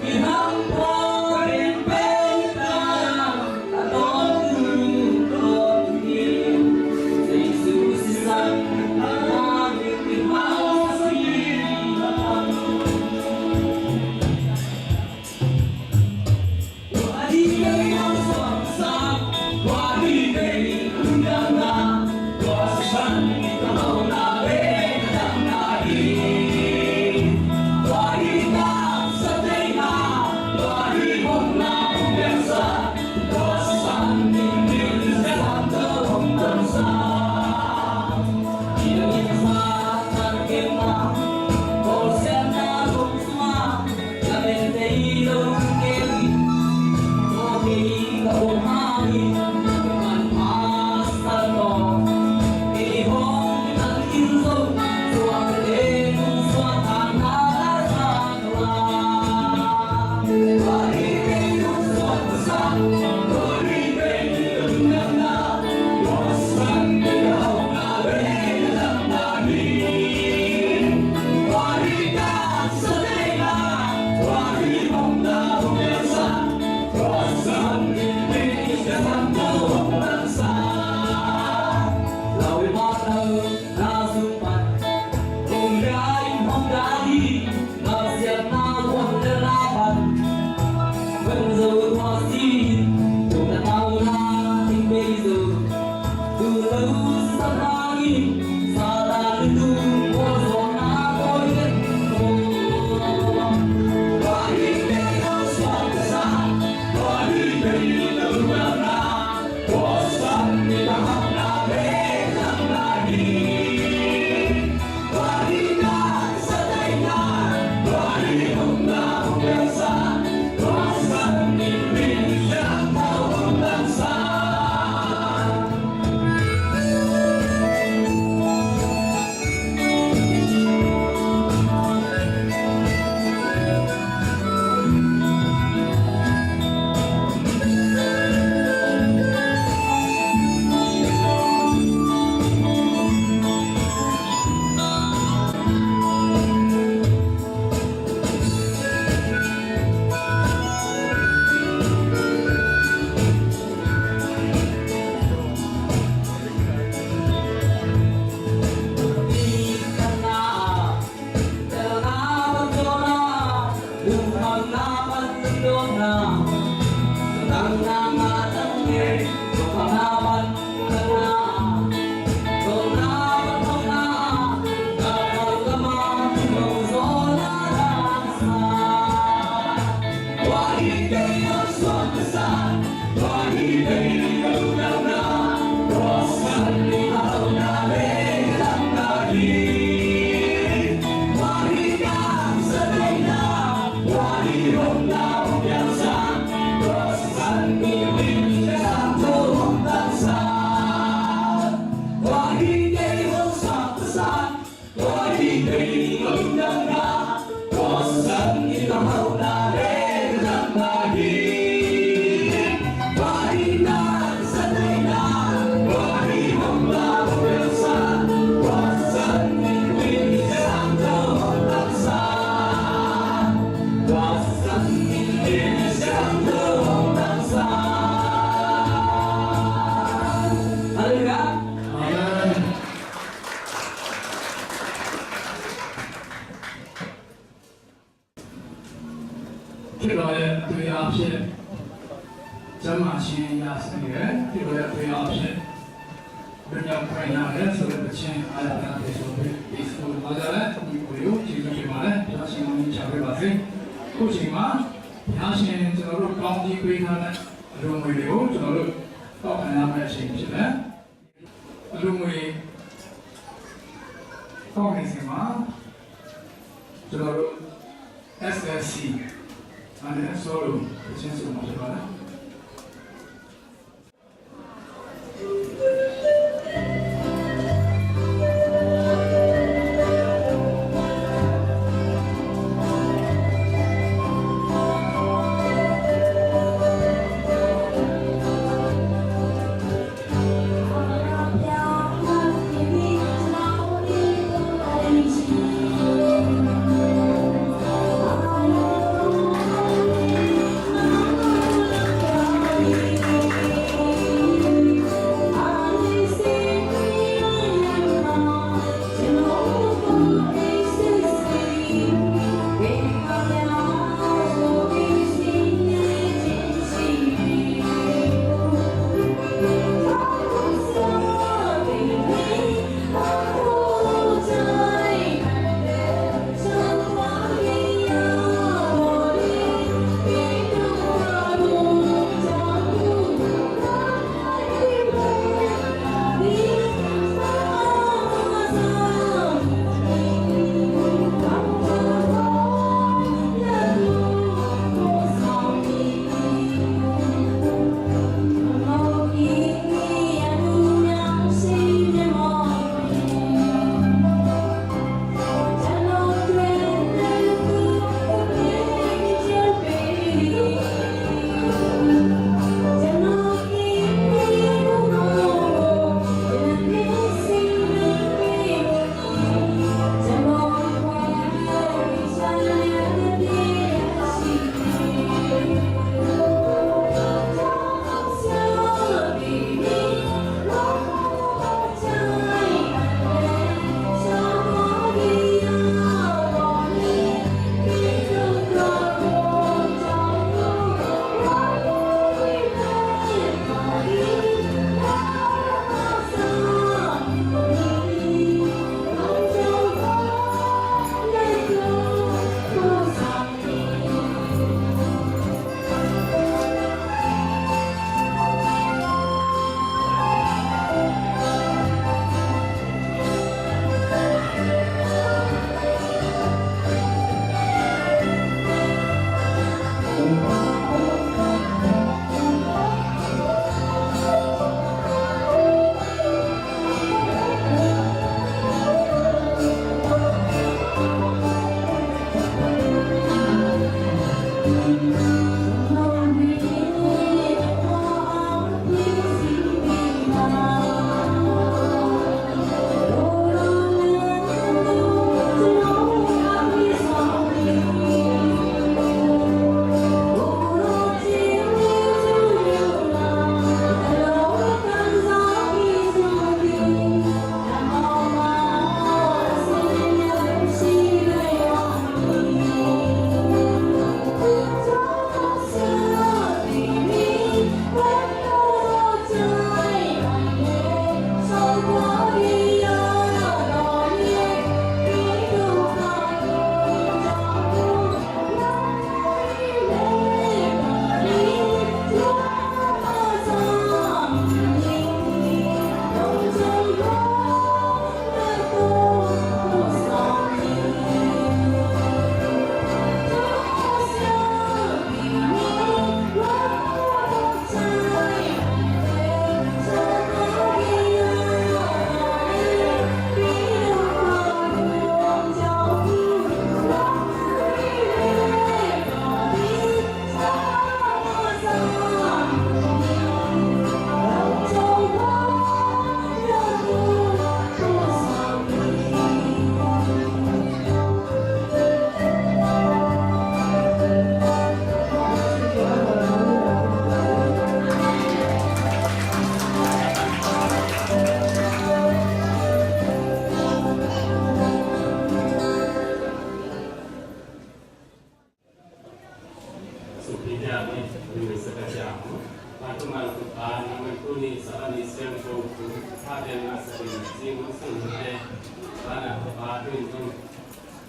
We have 我的对应的他，我生命的后那雷人马伊，我的那神的那，我的红马不留山，我生命为你上的红浪山，我生命为你上的红浪山。哈利路亚。ဖြစ်တော်ရဲ့အတွေ့အဖြစ်ကျမ်းမာခြင်းရရှိတယ်ဖြစ်တော်ရဲ့အတွေ့အဖြစ်ဘယ်ရောက်ခိုင်းရလဲဆိုတဲ့ချင်းအားရတာဖြစ်ဆိုပြီးဒီလိုပါကြတယ်ဒီကိုရုပ်ကြည့်ကြည့်ပါလေဘုရားရှင်ကိုချပေးပါစေခုချိန်မှာဘုရားရှင်ကျွန်တော်တို့ကောင်းကြီးပေးထားတဲ့အလုံးငွေတွေကိုကျွန်တော်တို့တောက်ခံရမယ့်အချိန်ဖြစ်တယ်အလုံးငွေတောက်နေစဉ်မှာကျွန်တော်တို့ SSC and solo, which is so much about it. Hãy subscribe cho kênh Ghiền Mì Gõ để không bỏ lỡ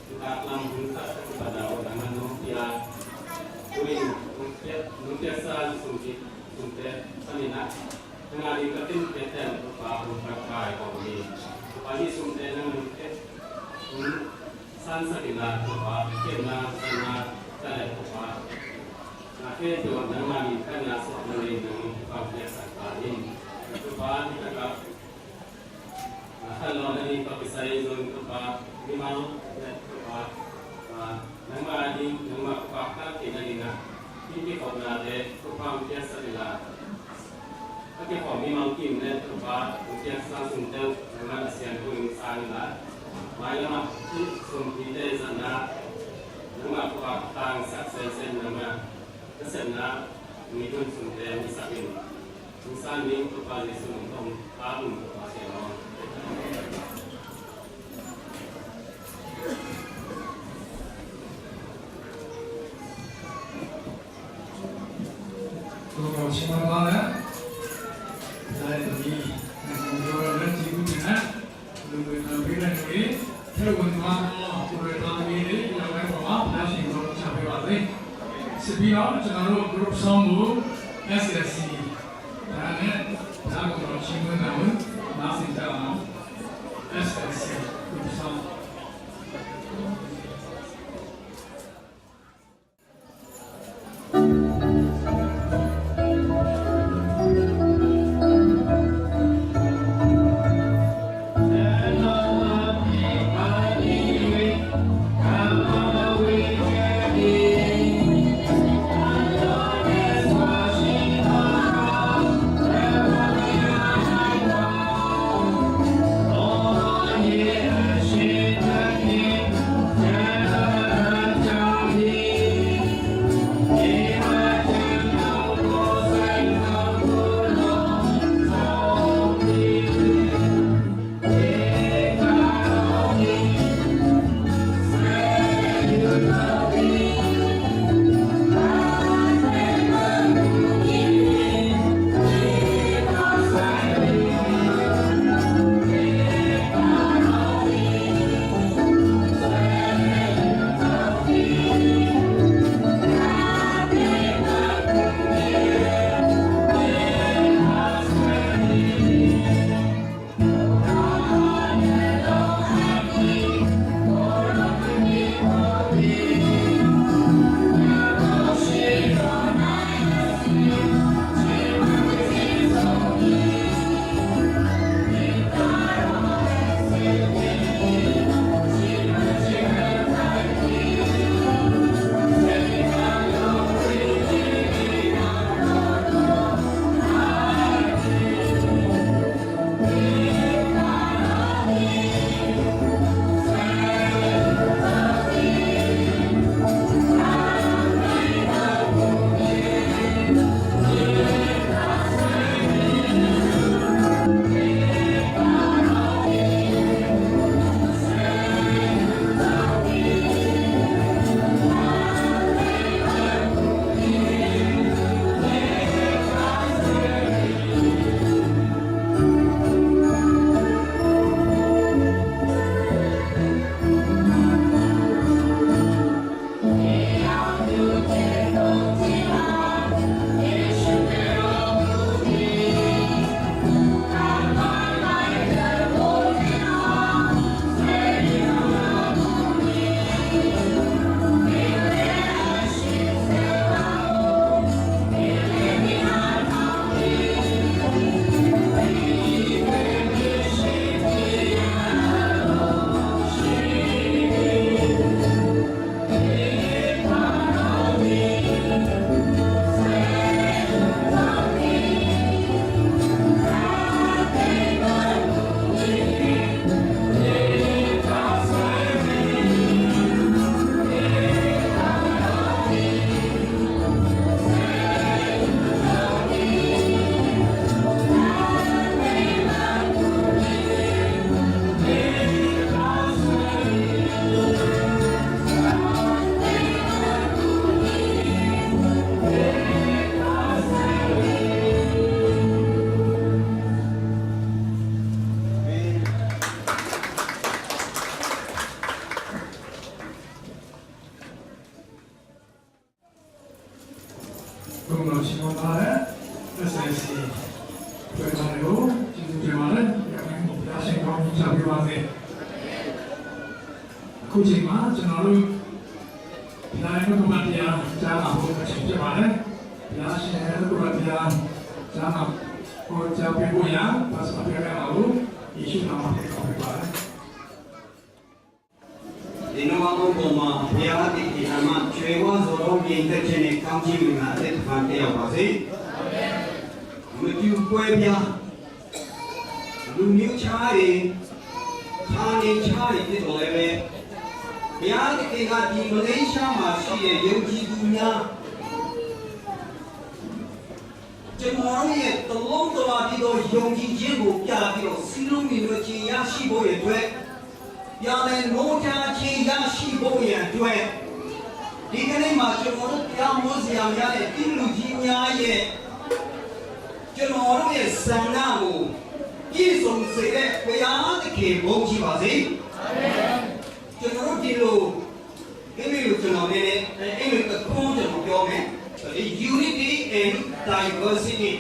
kita lambung kepada orang manusia kuing numpia sal sumpi samina ngari katin keten pa pakai ko ni pagi sumte nang san sakina pa kena sana tale pa na ke to nang mani kana so nang nang pa sakani pa ni ka kalau dari papisai zon kepa memang kepa nama di nama pakar kita dina ini kau berada kepa biasa dila. Oke kau memang kim dan kepa biasa langsung tahu nama asian pun sana. Malam itu sumpite sana nama pakar sukses nama kesana mitun sumpite misalin. Misal ni kepa lesun tom tahun kepa siapa. Kalau siapa lah, dari ini menjual dan cipunya, lebih lebih lagi, terus mana pura ini yang berapa masih belum sampai balik. Sebelum cenderung grup sambu SSC, dan aku kalau cipu namun masih dalam SSC grup sambu. Bye. ဆုံးတော့ရှင်တော်ပါတယ် SSC ပြန်လာလို့ကျေးဇူးတင်ပါတယ်။ပြန်လာဖို့အားရှိကောင်းချပေးပါစေ။အခုချိန်မှာကျွန်တော်တို့ဒီလိုမျိုးမှတရားကြားနာဖို့အချိန်ဖြစ်ပါတယ်။တရားရှင်ရဲ့ဘုရားတရားကြားနာကိုကြားပြဖို့ရပါစပ်ပြရအောင်ယေရှုနာမနဲ့ခေါ်ပါတယ်။ ဒီနောင်ပေါ်မှာဘုရားတည်တည်မှာခြေဝါစောတော်မြင်တဲ့ခြင်းနဲ့ကောင်းချီးမင်္ဂလာတဲ့ဖန်တရားပါစေ။မကျူပွဲများလူမျိုးခြားတွေဌာနေခြားတွေဖြစ်တော်လည်းပဲဘုရားတည်ကဒီမလေးရှားမှာရှိတဲ့ယုံကြည်သူများကျွန်တော်ရဲ့တလုံးတဝါပြီးတော့ယုံကြည်ခြင်းကိုပြပြီးတော့စီလုံးမြင်လို့ခြင်းရရှိဖို့ရတဲ့ပြန်လည်နိုးကြားခြင်းရရှိဖို့ရတဲ့ဒီကနေ့မှာကျွန်တော်တို့ပြောင်းလို့စရာများတဲ့ပြည်လူကြီးများရဲ့ကျွန်တော်တို့ရဲ့ဆန္ဒကိုပြည့်စုံစေတဲ့ဘုရားသခင်ဘုန်းကြီးပါစေ။အာမင်။ကျွန်တော်တို့ဒီလိုကျွန်တော်လည်းအင်္ဂလိပ်ကိုကျွန်တော်ပြောမယ်။ Unity and diversity.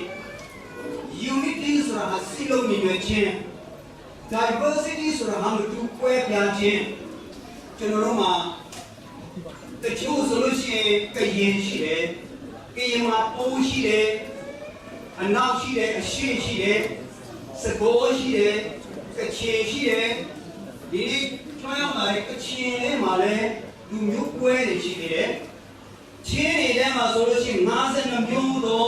Unity ဆိုတာစီလုံးညီညွတ်ခြင်း diversity ဆိုတာဟာလူကွဲပြားခြင်းကျွန်တော်တို့မှာတချို့ဆိုလို့ရှိရင်ကရင်ရှိတယ်ကရင်မှာပိုးရှိတယ်အနောက်ရှိတယ်အရှေ့ရှိတယ်စကိုးရှိတယ်ကချင်ရှိတယ်ဒီနေ့ထွန်းရောက်လာတဲ့ကချင်လေးမှာလည်းလူမျိုးကွဲတွေရှိနေတယ်ချင်းတွေထဲမှာဆိုလို့ရှိရင်52မျိုးသော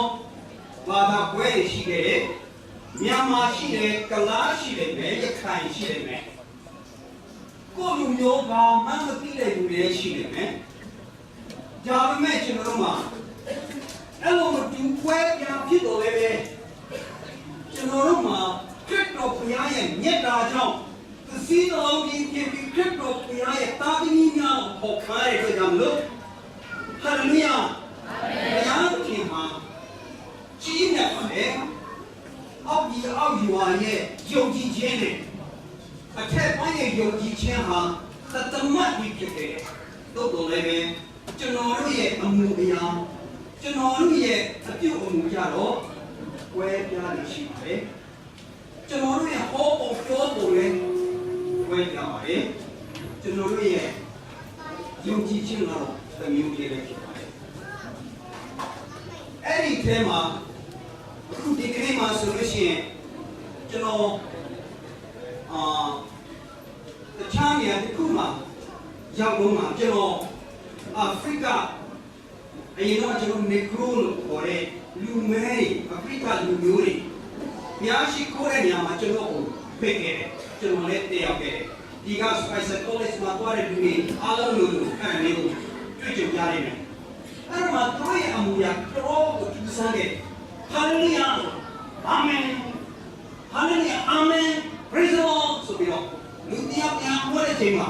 ဘာသာကွဲတွေရှိခဲ့တယ်မြန်မာရှိတယ်ကလားရှိတယ်ပဲရခိုင်ရှိတယ်ပဲကိုလူမျိုးကမှမသိတဲ့လူတွေရှိတယ်ပဲဒါပေမဲ့ကျွန်တော်တို့မှာအဲ့လိုတူကွဲပြားဖြစ်တော်လည်းပဲကျွန်တော်တို့မှာခရစ်တော်ဘုရားရဲ့မြတ်တာကြောင့်သစီတော်ကြီးဖြစ်ပြီးခရစ်တော်ဘုရားရဲ့တာသမီများကိုခေါ်ခိုင်းတဲ့ကြောင့်လို့ဟာလေလုယာဘုရားသခင်မှာကြီးမြတ်ပါတယ်အောက်ကြီးအောက်ယူဝါရဲ့ယုံကြည်ခြင်းနဲ့အထက်ပိုင်းရဲ့ယုံကြည်ခြင်းဟာသတ္တမတ်ကြီးဖြစ်တယ်တို့တော်လည်းပဲကျွန်တော်တို့ရဲ့အမှုအရာကျွန်တော်တို့ရဲ့အပြုအမူကြတော့ဝဲပြားနေရှိပါတယ်ကျွန်တော်တို့ရဲ့ဟောပုံပြောပုံလည်းဝဲပြားပါတယ်ကျွန်တော်တို့ရဲ့ယုံကြည်ခြင်းကတော့တမျိုးလေးလည်းဖြစ်ပါတယ်အဲ့ဒီထဲမှာအခုဒီကနေ့မှာဆိုလို့ရှိရင်ကျွန်တော်တခြားနေရာတစ်ခုမှာရောက်တော့မှာကျွန်တော်အာဖရိကအရင်တော့ကျွန်တော်နေဂရိုလို့ခေါ်တဲ့လူမဲတွေအာဖရိကလူမျိုးတွေများရှိခိုးတဲ့နေရာမှာကျွန်တော်ကိုဖိတ်ခဲ့တယ်ကျွန်တော်လည်းတက်ရောက်ခဲ့တယ်ဒီက Spicer College မှာတွားတဲ့လူတွေအားလုံးလို့အဲ့ဒီကိုတွေ့ကြကြရတယ်အဲ့ဒါမှတို့ရဲ့အမှုရာတော်ကိုသူစားခဲ့ဟာလေလုယာအာမင်ဟာလေလုယာအာမင် praise the Lord ဆိုပြီးတော့လူတရားပြန်ဟောတဲ့ချိန်မှာ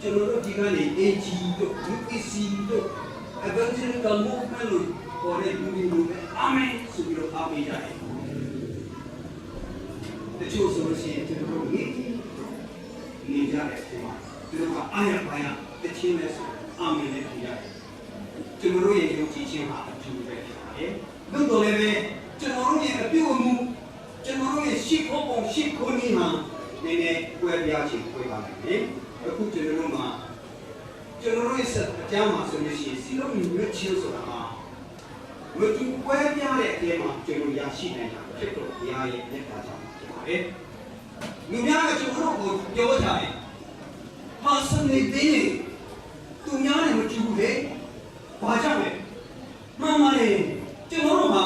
ကျွန်တော်တို့ဒီကနေ AG တို့ UPC တို့ Evangelical Movement လို့ခေါ်တဲ့လူတွေလို့အာမင်ဆိုပြီးတော့အားပေးကြတယ်တချို့ဆိုလို့ရှိရင်ကျွန်တော်တို့နေကြတယ်ဒီမှာသူတို့ကအားရပါရတချင်းလဲဆိုအာမင်လည်းပြောရတယ်ကျွန်တော်တို့ရဲ့ယုံကြည်ခြင်းဟာအထူးပဲဖြစ်ပါတယ်။သို့တော်လည်းပဲကျွန်တော်တို့ရဲ့အပြုအမူကျွန်တော်တို့ရဲ့ရှိခိုးပုံရှိခိုးနည်းမှာနည်းနည်းကွဲပြားခြင်းကွဲပါမယ်။အခုကျွန်တော်တို့မှာကျွန်တော်တို့ရဲ့စအကြောင်းမှာဆိုလို့ရှိရင်စီလုံးမြင့်ချင်းဆိုတာဟာမတူကွဲပြားတဲ့အချိန်မှာကျွန်တော်ရရှိနိုင်တာဖြစ်တော့ဘုရားရဲ့လက်ကားကြောင့်ဖြစ်ပါတယ်။လူများကကျွန်တော်တို့ကိုပြောကြတယ်။ဟာစနေသေးသူများနဲ့မတူဘူးလေ။ဘာကြောင့်လဲမှန်ပါတယ်ကျွန်တော်တို့ဟာ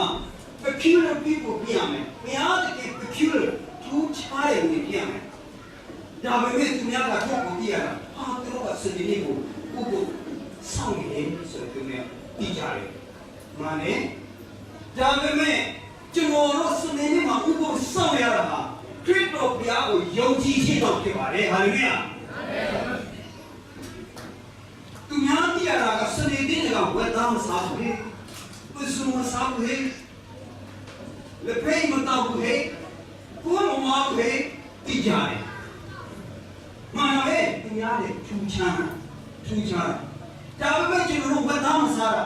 peculiar people ပြရမယ်ဘုရားတကယ် peculiar သူချားတယ်ဝင်ပြရမယ်ဒါပေမဲ့သူများကတော့ကိုပြရတာဟာသူတို့ကစနေနေ့ကိုဥပုစောင့်နေတယ်ဆိုတော့သူများပြီးကြတယ်မှန်တယ်ဒါပေမဲ့ကျွန်တော်တို့စနေနေ့မှာဥပုစောင့်ရတာဟာခရစ်တော်ဘုရားကိုယုံကြည်ခြင်းတော့ဖြစ်ပါတယ်ဟာလေလုယာအာမင်သူများပြရတာကစနေနေ့ကဝတ်သားမစားဘူးလေပစုံမစားဘူးလေလေဖိမတော့ဘူးလေကိုယ်မမဘူးလေတိကြတယ်မှန်ပါလေသူများတွေထူချမ်းဒါပေမဲ့ကျွန်တော်တို့ဝတ်သားမစားတာ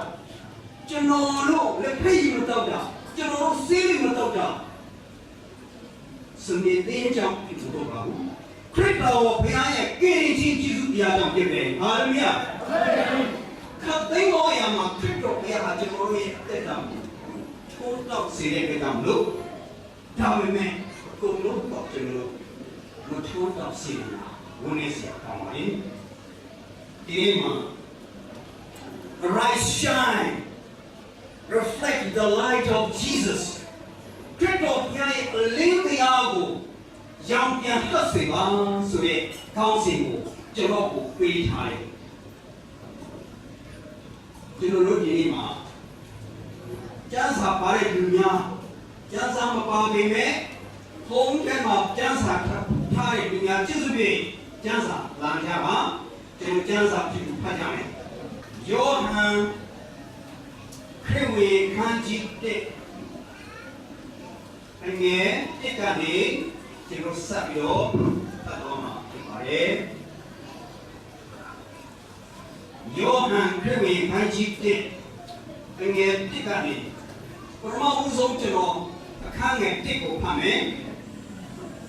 ကျွန်တော်တို့လက်ဖက်ရည်မတောက်တာကျွန်တော်တို့ဆေးလေးမတောက်တာစနေသေးကြောင့်ဖြစ်တော့ပါဘူးခရစ်တော်ဘုရားရဲ့ကယ်တင်ခြင်းကျေးဇူးတရားကြောင့်ဖြစ်တယ်ဟာလေလုယာခတ်သိမ်းတော်ရမှာခရစ်တော်ဘုရားဟာကျွန်တော်တို့ရဲ့အသက်တာကိုထိုးတောက်စေတဲ့ကြောင့်လို့ဒါပေမဲ့ကိုယ်လုံးတော့ကျွန်တော်မထိုးတောက်စေတာဝန်နေစရာကောင်းပါလေဒီနေ့မှာ Arise, shine, reflect the light of Jesus. ခရစ်တော်ဘုရားရဲ့လင်းတရားကိုရောင်ပြန်ဟပ်စေပါဆိုတဲ့ကောင်းစဉ်ကိုကျွန်တော်ကိုပေးထားတယ်ကျွန်တော်တို့ဒီနေ့မှာကျမ်းစာပါတဲ့လူများကျမ်းစာမပါပေမဲ့ဖုန်းထဲမှာကျမ်းစာထားတဲ့လူများကျေးဇူးတင်ကျမ်းစာလာကြပါကျွန်တော်ကျမ်းစာပြုဖတ်ကြမယ်ယောဟန်ခရစ်ဝင်ခန်းကြီးတဲ့အငယ်တစ်ကနေကျွန်တော်ဆက်ပြီးတော့ဖတ်တော့မှာဖြစ်ပါတယ်ယောဟန်ခရစ်ဝင်ခန်းကြီးတဲ့အငယ်တစ်ကနေပထမဦးဆုံးကျွန်တော်အခန်းငယ်တစ်ကိုဖတ်မယ်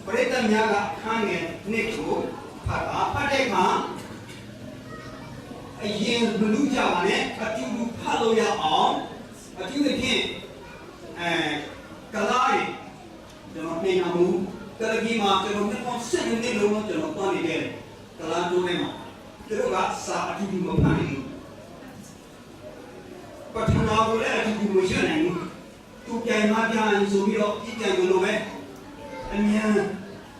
ပရိသတ်များကအခန်းငယ်နှစ်ကိုဖတ်တဲ့အခါအရင်ဘလူးကြပါနဲ့အတူတူဖတ်လို့ရအောင်အတူတူဖြင့်ကလားရီကျွန်တော်ပြင်အောင်ကလကြီးမှာကျွန်တော်20နှစ်လုံးကျွန်တော်တွားနေတယ်ကလားတိုးထဲမှာသူတို့ကစာအတူတူမဖတ်နိုင်ဘူးပထမကလည်းအတူတူမရနိုင်ဘူးသူပြန်မှပြန်ဆိုပြီးတော့ပြပြန်လို့ပဲအမြန်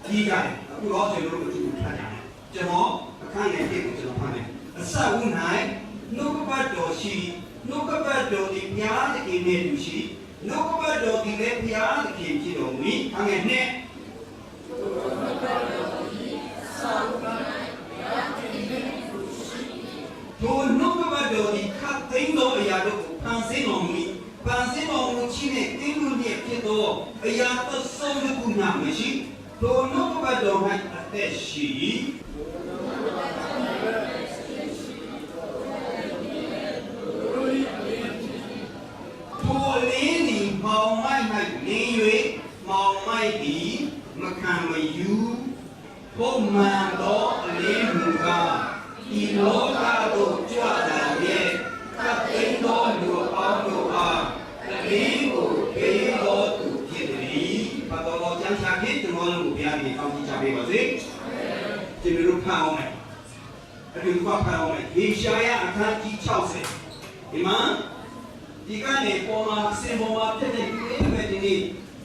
ကြီးကြတယ်အခုတော့ကျွန်တော်တို့အတူတူဖတ်ကြတယ်ကျွန်တော်အခန်းငယ်တစ်ကိုကျွန်တော်ဖတ်မယ်အစဝု၌နှုတ်ကပတ်တော်ရှိနှုတ်ကပတ်တော်ဒီဘုရားသခင်နဲ့တူရှိနှုတ်ကပတ်တော်ဒီလည်းဘုရားသခင်ဖြစ်တော်မူ၏အငယ်နဲ့ထိုနှုတ်ကပတ်တော်ဒီခတ်သိမ်းသောအရာတို့ကိုဖန်ဆင်းတော်မူ၏ဖန်ဆင်းတော်မူခြင်းနဲ့တင်းလူနဲ့ဖြစ်သောအရာအစုံတစ်ခုမှမရှိထိုနှုတ်ကပတ်တော်၌အသက်ရှိမောင်မိုက်၌နေ၍မောင်မိုက်သည်မခံမယူပုံမှန်သောအလင်းမူကားဤလောကသို့ကြွလာရဲ့ကပ်သိမ်းသောလူပေါင်းတို့အားအလင်းကိုပေးသောသူဖြစ်သည်ဘာတော်ကျမ်းစာဖြစ်တော်မူဘုရားရှင်ကောင်းချီးပေးပါစေဒီလိုဖတ်အောင်မယ်အတူဖတ်အောင်မယ်ယေရှာယအခန်းကြီး60ဒီမှာဒီကနေပေါ်မှာစင်ပေါ်မှာဖြစ်တဲ့ဒီလေးပဲဒီနေ့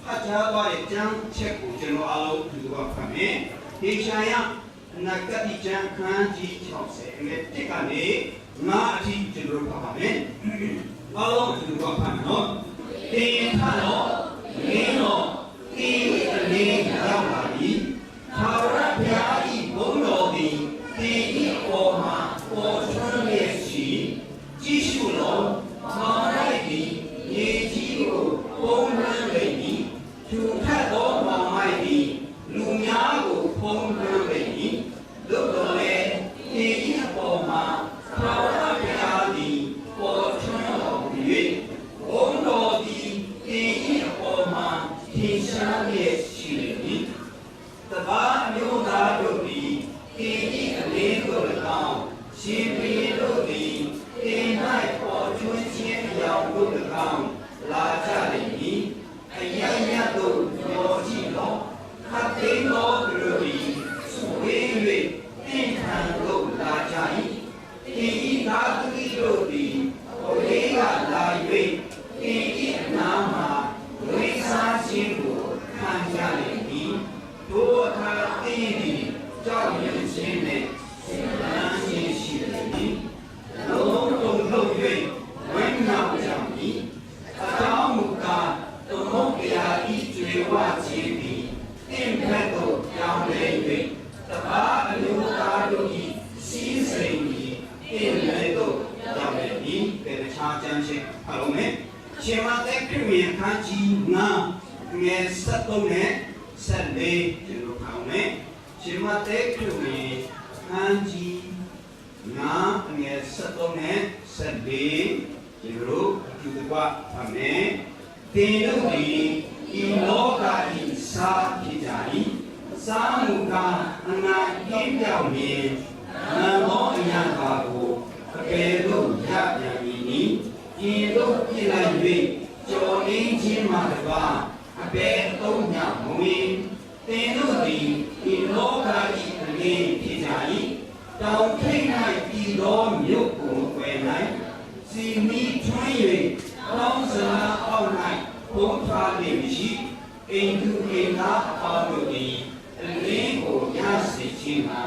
ဖတ်ကြားသွားတဲ့ကျမ်းချက်ကိုကျွန်တော်အားလုံးဒီလိုဖတ်မယ်။ဒေရှာယနဂတိကျမ်းခန်းကြီး60အငယ်1ကနေ9အထိကျွန်တော်ဖတ်ပါမယ်။အားလုံးဒီလိုဖတ်မယ်နော်။တင်ထတော့ငင်းတော့ဒီအနေရောက်ပါပြီ။သာရဘုရားဤဘုန်းတော်သည်ဒီဤပေါ်မှာပေါ်ထွန်းရရှိကြည့်ရှုလို့မာရိုက်ဒီရေကြီးကိုပုံနှံလိမ့်မည်သူထက်သောမောင်မိုက်ဒီလူများကိုပုံနှံလိမ့်မည်လို့တော်လေဒီအပေါ်မှာသာဝရဘုရားသည်ပေါ်ထွန်းတော်မူ၍ဘုန်းတော်သည်ဒီအပေါ်မှာထင်ရှားလျက်ရှိလိမ့်မည်တပါးမျိုးသားတို့သည်ဒီအလေးကို၎င်းရှင်ပြည်တို့သည်တင်၌ပေါ်ထွန်းခြင်းအကြောင်းတို့၎င်းလာကြလိမ့်မည်အယံမြတ်တို့မျောကြည့်လောခတ်သိမ်းသောသူတို့သည်စုဝေး၍တင်ထံသို့လာကြ၏ဒီသာသူတို့သည်ဟိုလေးကလာ၍ဒီအနာမှာဝိစားခြင်းကိုခံကြလိမ့်မည်တို့အခါသိသည်ကြောက်ရွံ့ခြင်းနှင့်စိတ်လန်းခြင်းရှိလိမ့်မည်လုံးလုံးလုံး၍ဝိညာဉ်ကြောင့်ဤအကြောင်းမူကားသမုတ်တရားဤကျွေဝခြင်းသည်အင်ဘက်သို့ကြောင်းလဲ၍တပါးအမျိုးသားတို့ဤစီးစိမ်သည်အင်ဘက်သို့ကြောင်းလဲ၏ပေတခြားကျမ်းရှင်ဖတ်လို့မယ်ရှင်မသက်ခရစ်ဝင်အခန်းကြီး9ငယ်73နဲ့74ကျွန်တော်ဖတ်မယ်ရှင်မသက်ခရစ်ဝင်အခန်းကြီးငါအငယ်73နဲ့74ကျွန်တော်ဒီ ว่าทำเนี่ยเตียนดีอีโลกาอีสาพิจารีสามุกาอันนั้นยิ่งยาวมีนโมยังบารูเกลุยะยังมีนี้อีลุกิลายุโจนิจิมาดวาเปตุญญามุมีเตียนดีอีโลกาอีเลีพิจารีတောင်ထိပ်၌ပြည်တော်မြို့ကိုွယ်၌စီမီထွန်း၍တောင်းစရာအောက်၌ဘုံထားနေရှိအိမ်သူအိမ်သားအပေါင်းတို့သည်အလင်းကိုရစေခြင်းမှာ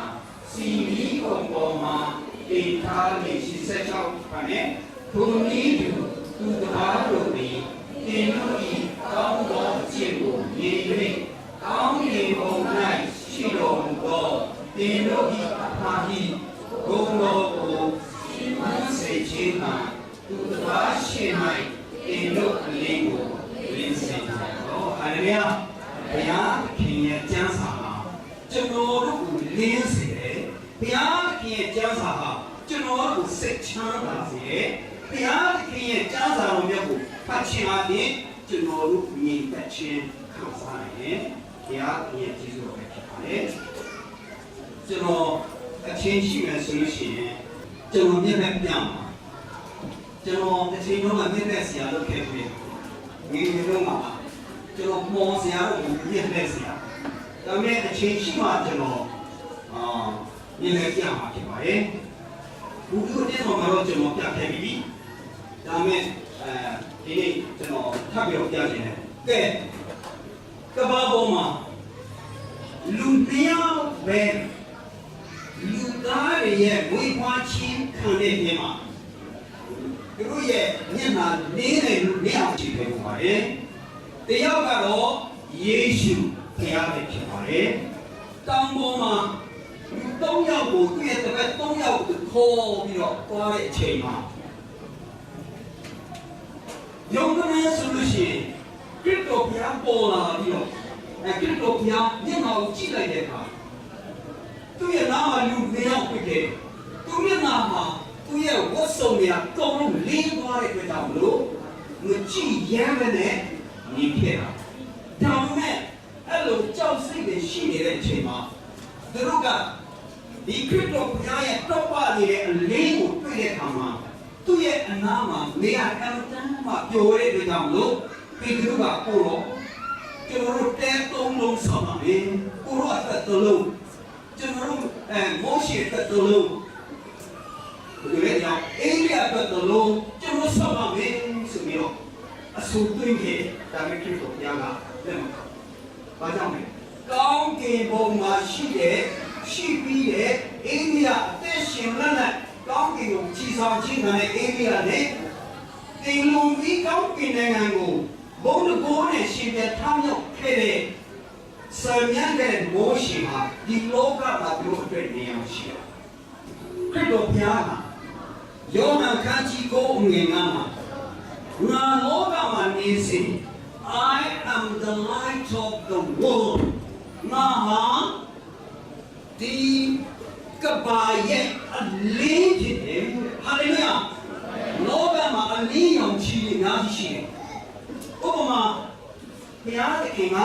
စီမီကိုပေါ်မှာအိမ်ထားနေရှိဆက်ချောင်းပါနဲ့ဘုံဤသူတော်တို့သည်တင်တို့၏ကောင်းသောအခြင်းကိုမြင်၍ကောင်းကင်ဘုံ၌ရှိတော်မူသောတင်တို့၏အဖာ၏ဘုံတော်ကိုစီမံစေခြင်းမှာသူတော်ရှိ၌တင်တို့အလင်းကိုလင်းစေတော်ဟာလေလုယာဘုရားခင်ရဲ့ကျမ်းစာဟာကျွန်တော်တို့ကိုလင်းစေတယ်ဘုရားခင်ရဲ့ကျမ်းစာဟာကျွန်တော်တို့ကိုစိတ်ချမ်းသာစေတယ်ဘုရားခင်ရဲ့ကျမ်းစာတော်မြတ်ကိုဖတ်ခြင်းအပြင်ကျွန်တော်တို့မြင်တတ်ခြင်းခံစားနိုင်တယ်ဘုရားခင်ရဲ့ကျေးဇူးတော်ပဲဖြစ်ပါတယ်ကျွန်တော်အချင်းရှိမယ်ဆိုလို့ရှိရင်ကျွန်တော်မျက်နှာပြောင်းပါကျွန်တော်တစ်ချိန်လုံးကမျက်နှာဆရာလုပ်ခဲ့ပြီငယ်ငယ်လုံးမှာကျွန်တော်မော်ဆရာတို့မျက်နှာဆရာဒါပေမဲ့အချိန်ရှိမှကျွန်တော်မျက်နှာပြောင်းမှာဖြစ်ပါတယ်ဘုရားတဲ့တော်မှာတော့ကျွန်တော်ပြခဲ့ပြီဒါပေမဲ့ဒီနေ့ကျွန်တော်ထပ်ပြီးတော့ပြချင်တယ်ကဲကဘာပေါ်မှာလူတရားပဲလူသားရဲ့ဝိပွားခြင်းခံတဲ့နေမှာသူတို့ရဲ့မျက်နှာလေးနဲ့လူနဲ့အောင်ကြည့်ပေးပါတယ်။တယောက်ကတော့ယေရှုဘုရားပဲဖြစ်ပါတယ်။တောင်ပေါ်မှာလူ၃ယောက်ကိုသူ့ရဲ့တပည့်၃ယောက်ကိုခေါ်ပြီးတော့သွားတဲ့အချိန်မှာယုံကြည်ဆိုလို့ရှိရင်ခရစ်တော်ဘုရားပေါ်လာပြီးတော့ခရစ်တော်ဘုရားမျက်နှာကိုကြည့်လိုက်တဲ့အခါသူရဲ့နာမလူနေအောင်ပြခဲ့သူမျက်နှာမှာသူရဲ့ဝတ်စုံတွေအကုန်လုံးလင်းသွားတဲ့အတွက်ကြောင့်မလို့မကြည့်ရမ်းနဲ့မြင်ခဲ့တာဒါပေမဲ့အဲ့လိုကြောက်စိတ်တွေရှိနေတဲ့အချိန်မှာသူတို့ကဒီခရစ်တော်ဘုရားရဲ့တောက်ပနေတဲ့အလင်းကိုတွေ့တဲ့အခါမှာသူ့ရဲ့အနားမှာနေရာအတန်းမှပျော်တဲ့အတွက်ကြောင့်မလို့ပေတရုကကိုတော့ကျွန်တော်တို့တဲသုံးလုံးဆောင်ပါမယ်ကိုတော့အသက်သုံးလုံးကျွန်တော်တို့မောရှေအတွက်တစ်လုံးဒီလိုကြောင့်အေလိယအတွက်တစ်လုံးကျွန်တော်ဆောက်ပါမယ်ဆိုပြီးတော့အဆူသွင်းခဲ့ဒါပေမဲ့ခရစ်တော်ဘုရားကလက်မခံ။ဘာကြောင့်လဲ။ကောင်းကင်ဘုံမှာရှိပြီးတဲ့အေလိယအသက်ရှင်လက်နဲ့ကောင်းကင်ကိုချီဆောင်ခြင်းခံတဲ့အေလိယနဲ့တင်လုံပြီးကောင်းကင်နိုင်ငံကိုဘုံတကိုးနဲ့ရှင်ပြန်ထောင်းရောက်ခဲ့တဲ့ဆံမြန်းတဲ့မိုးရှိမှာဒီလောကမှာသူတို့အတွက်နေရာရှိတယ်။ခရစ်တော်ဘုရားကယောဟန်ခန်းကြီးကိုအငယ်ငါမှာငါလောကမှာနေစေ I am the light of the world ငါဟာဒီကဘာရဲ့အလင်းဖြစ်တယ်ဟာလေလုယာလောကမှာအလင်းရောင်ချီနေများရှိတယ်ဥပမာဘုရားသခင်က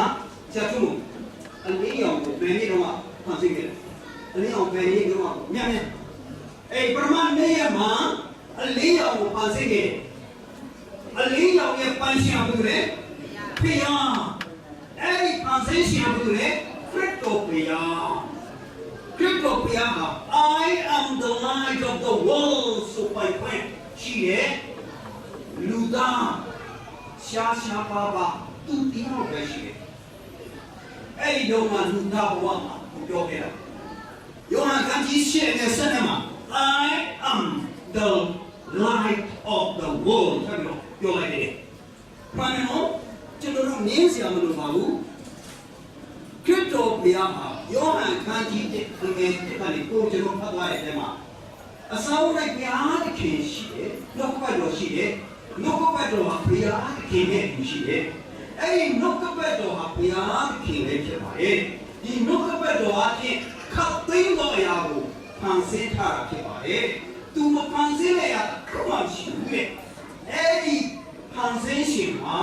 ဇာတုအလင်းရောင်ကိုဘယ်နည်းတော့ဖန်ဆင်းခဲ့အလင်းရောင်ဘယ်နည်းတော့မြတ်မြတ်အဲ့ပရမတ်နေရမှာအလင်းရောင်ကိုဖန်ဆင်းခဲ့အလင်းရောင်ရဲ့ပန်းရှင်ဘူးလေဘုရားအဲ့ဒီဖန်ဆင်းရှင်ဘူးလေခရစ်တော်ဘုရားခရစ်တော်ဘုရားဟာ I am the light of the world ဆိုပိုင်ခွင့်ရှိတယ်လူသားရှားရှားပါပါသူတရားပဲရှိတယ်အဲ့ဒီတော့မှလူသားဘဝမှာပြောခဲ့တာယောဟန်ခန်းကြီးရှင်းတဲ့ဆက်မှာ I am the light of the world ဆိုတော့ပြောလိုက်တယ်ဘာလို့ကျွန်တော်တို့မြင်စရာမလိုပါဘူးခရစ်တော်ဘုရားဟာယောဟန်ခန်းကြီးတဲ့ငယ်တဲ့ကနေကိုကျွန်တော်ဖတ်သွားတဲ့အထဲမှာအစာအုပ်လိုက်ဘုရားသခင်ရှိတယ်နှုတ်ကပတ်တော်ရှိတယ်နှုတ်ကပတ်တော်ဟာဘုရားသခင်နဲ့ရှိတယ်အဲ့ဒီနှုတ်ကပတ်တော်ဟာဘုရားသခင်နဲ့ဖြစ်ပါတယ်ဒီနှုတ်ကပတ်တော်အချင်းခတ်သိမ်းသောအရာကိုဖန်ဆင်းထားတာဖြစ်ပါတယ်သူမဖန်ဆင်းတဲ့အရာကမှရှိဘူးလေအဲ့ဒီဖ န်ဆင်းရှင်မှာ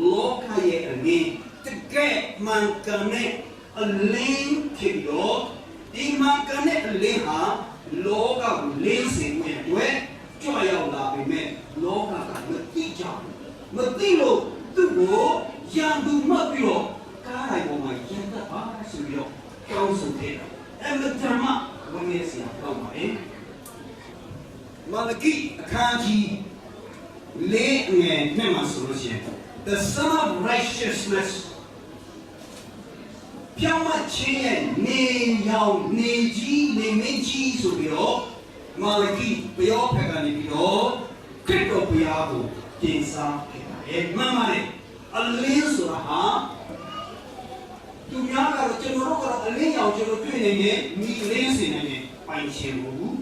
လောကရဲ့အလင်းတကယ်မှန်ကန်တဲ့အလင်းဖြစ်တော့ဒီမှန်ကန်တဲ့အလင်းဟာလောကကိုလင်းစင်တဲ့အတွက်ကြွရောက်လာပြီမဲ့လောကကမသိကြဘူးမသိလို့သူ့ကိုရန်သူမှတ်ပြီးတော့ကားတိုင်းပေါ်မှာရန်တတ်ပါဆိုပြီးတော့တောင်းဆိုခဲ့တယ်အဲ့မတမဝင်နေစီအောင်ပါလေမာလကိအခန်းကြီးလေးငယ်နဲ့မှာဆိုလို့ရှိရင် the son of righteousness ပြောင်းမခြင်းရဲ့နေရောင်နေကြီးနေမင်းကြီးဆိုပြီးတော့မာလကိပြောဖက်ကနေပြီးတော့ခရစ်တော်ဘုရားကိုတင်စားခဲ့တယ်မှန်ပါတယ်အလင်းဆိုတာဟာသူများကတော့ကျွန်တော်တို့ကတော့အလင်းရောင်ကျွန်တော်တွေ့နေနေမိလင်းစင်နေပိုင်ရှင်ဘူး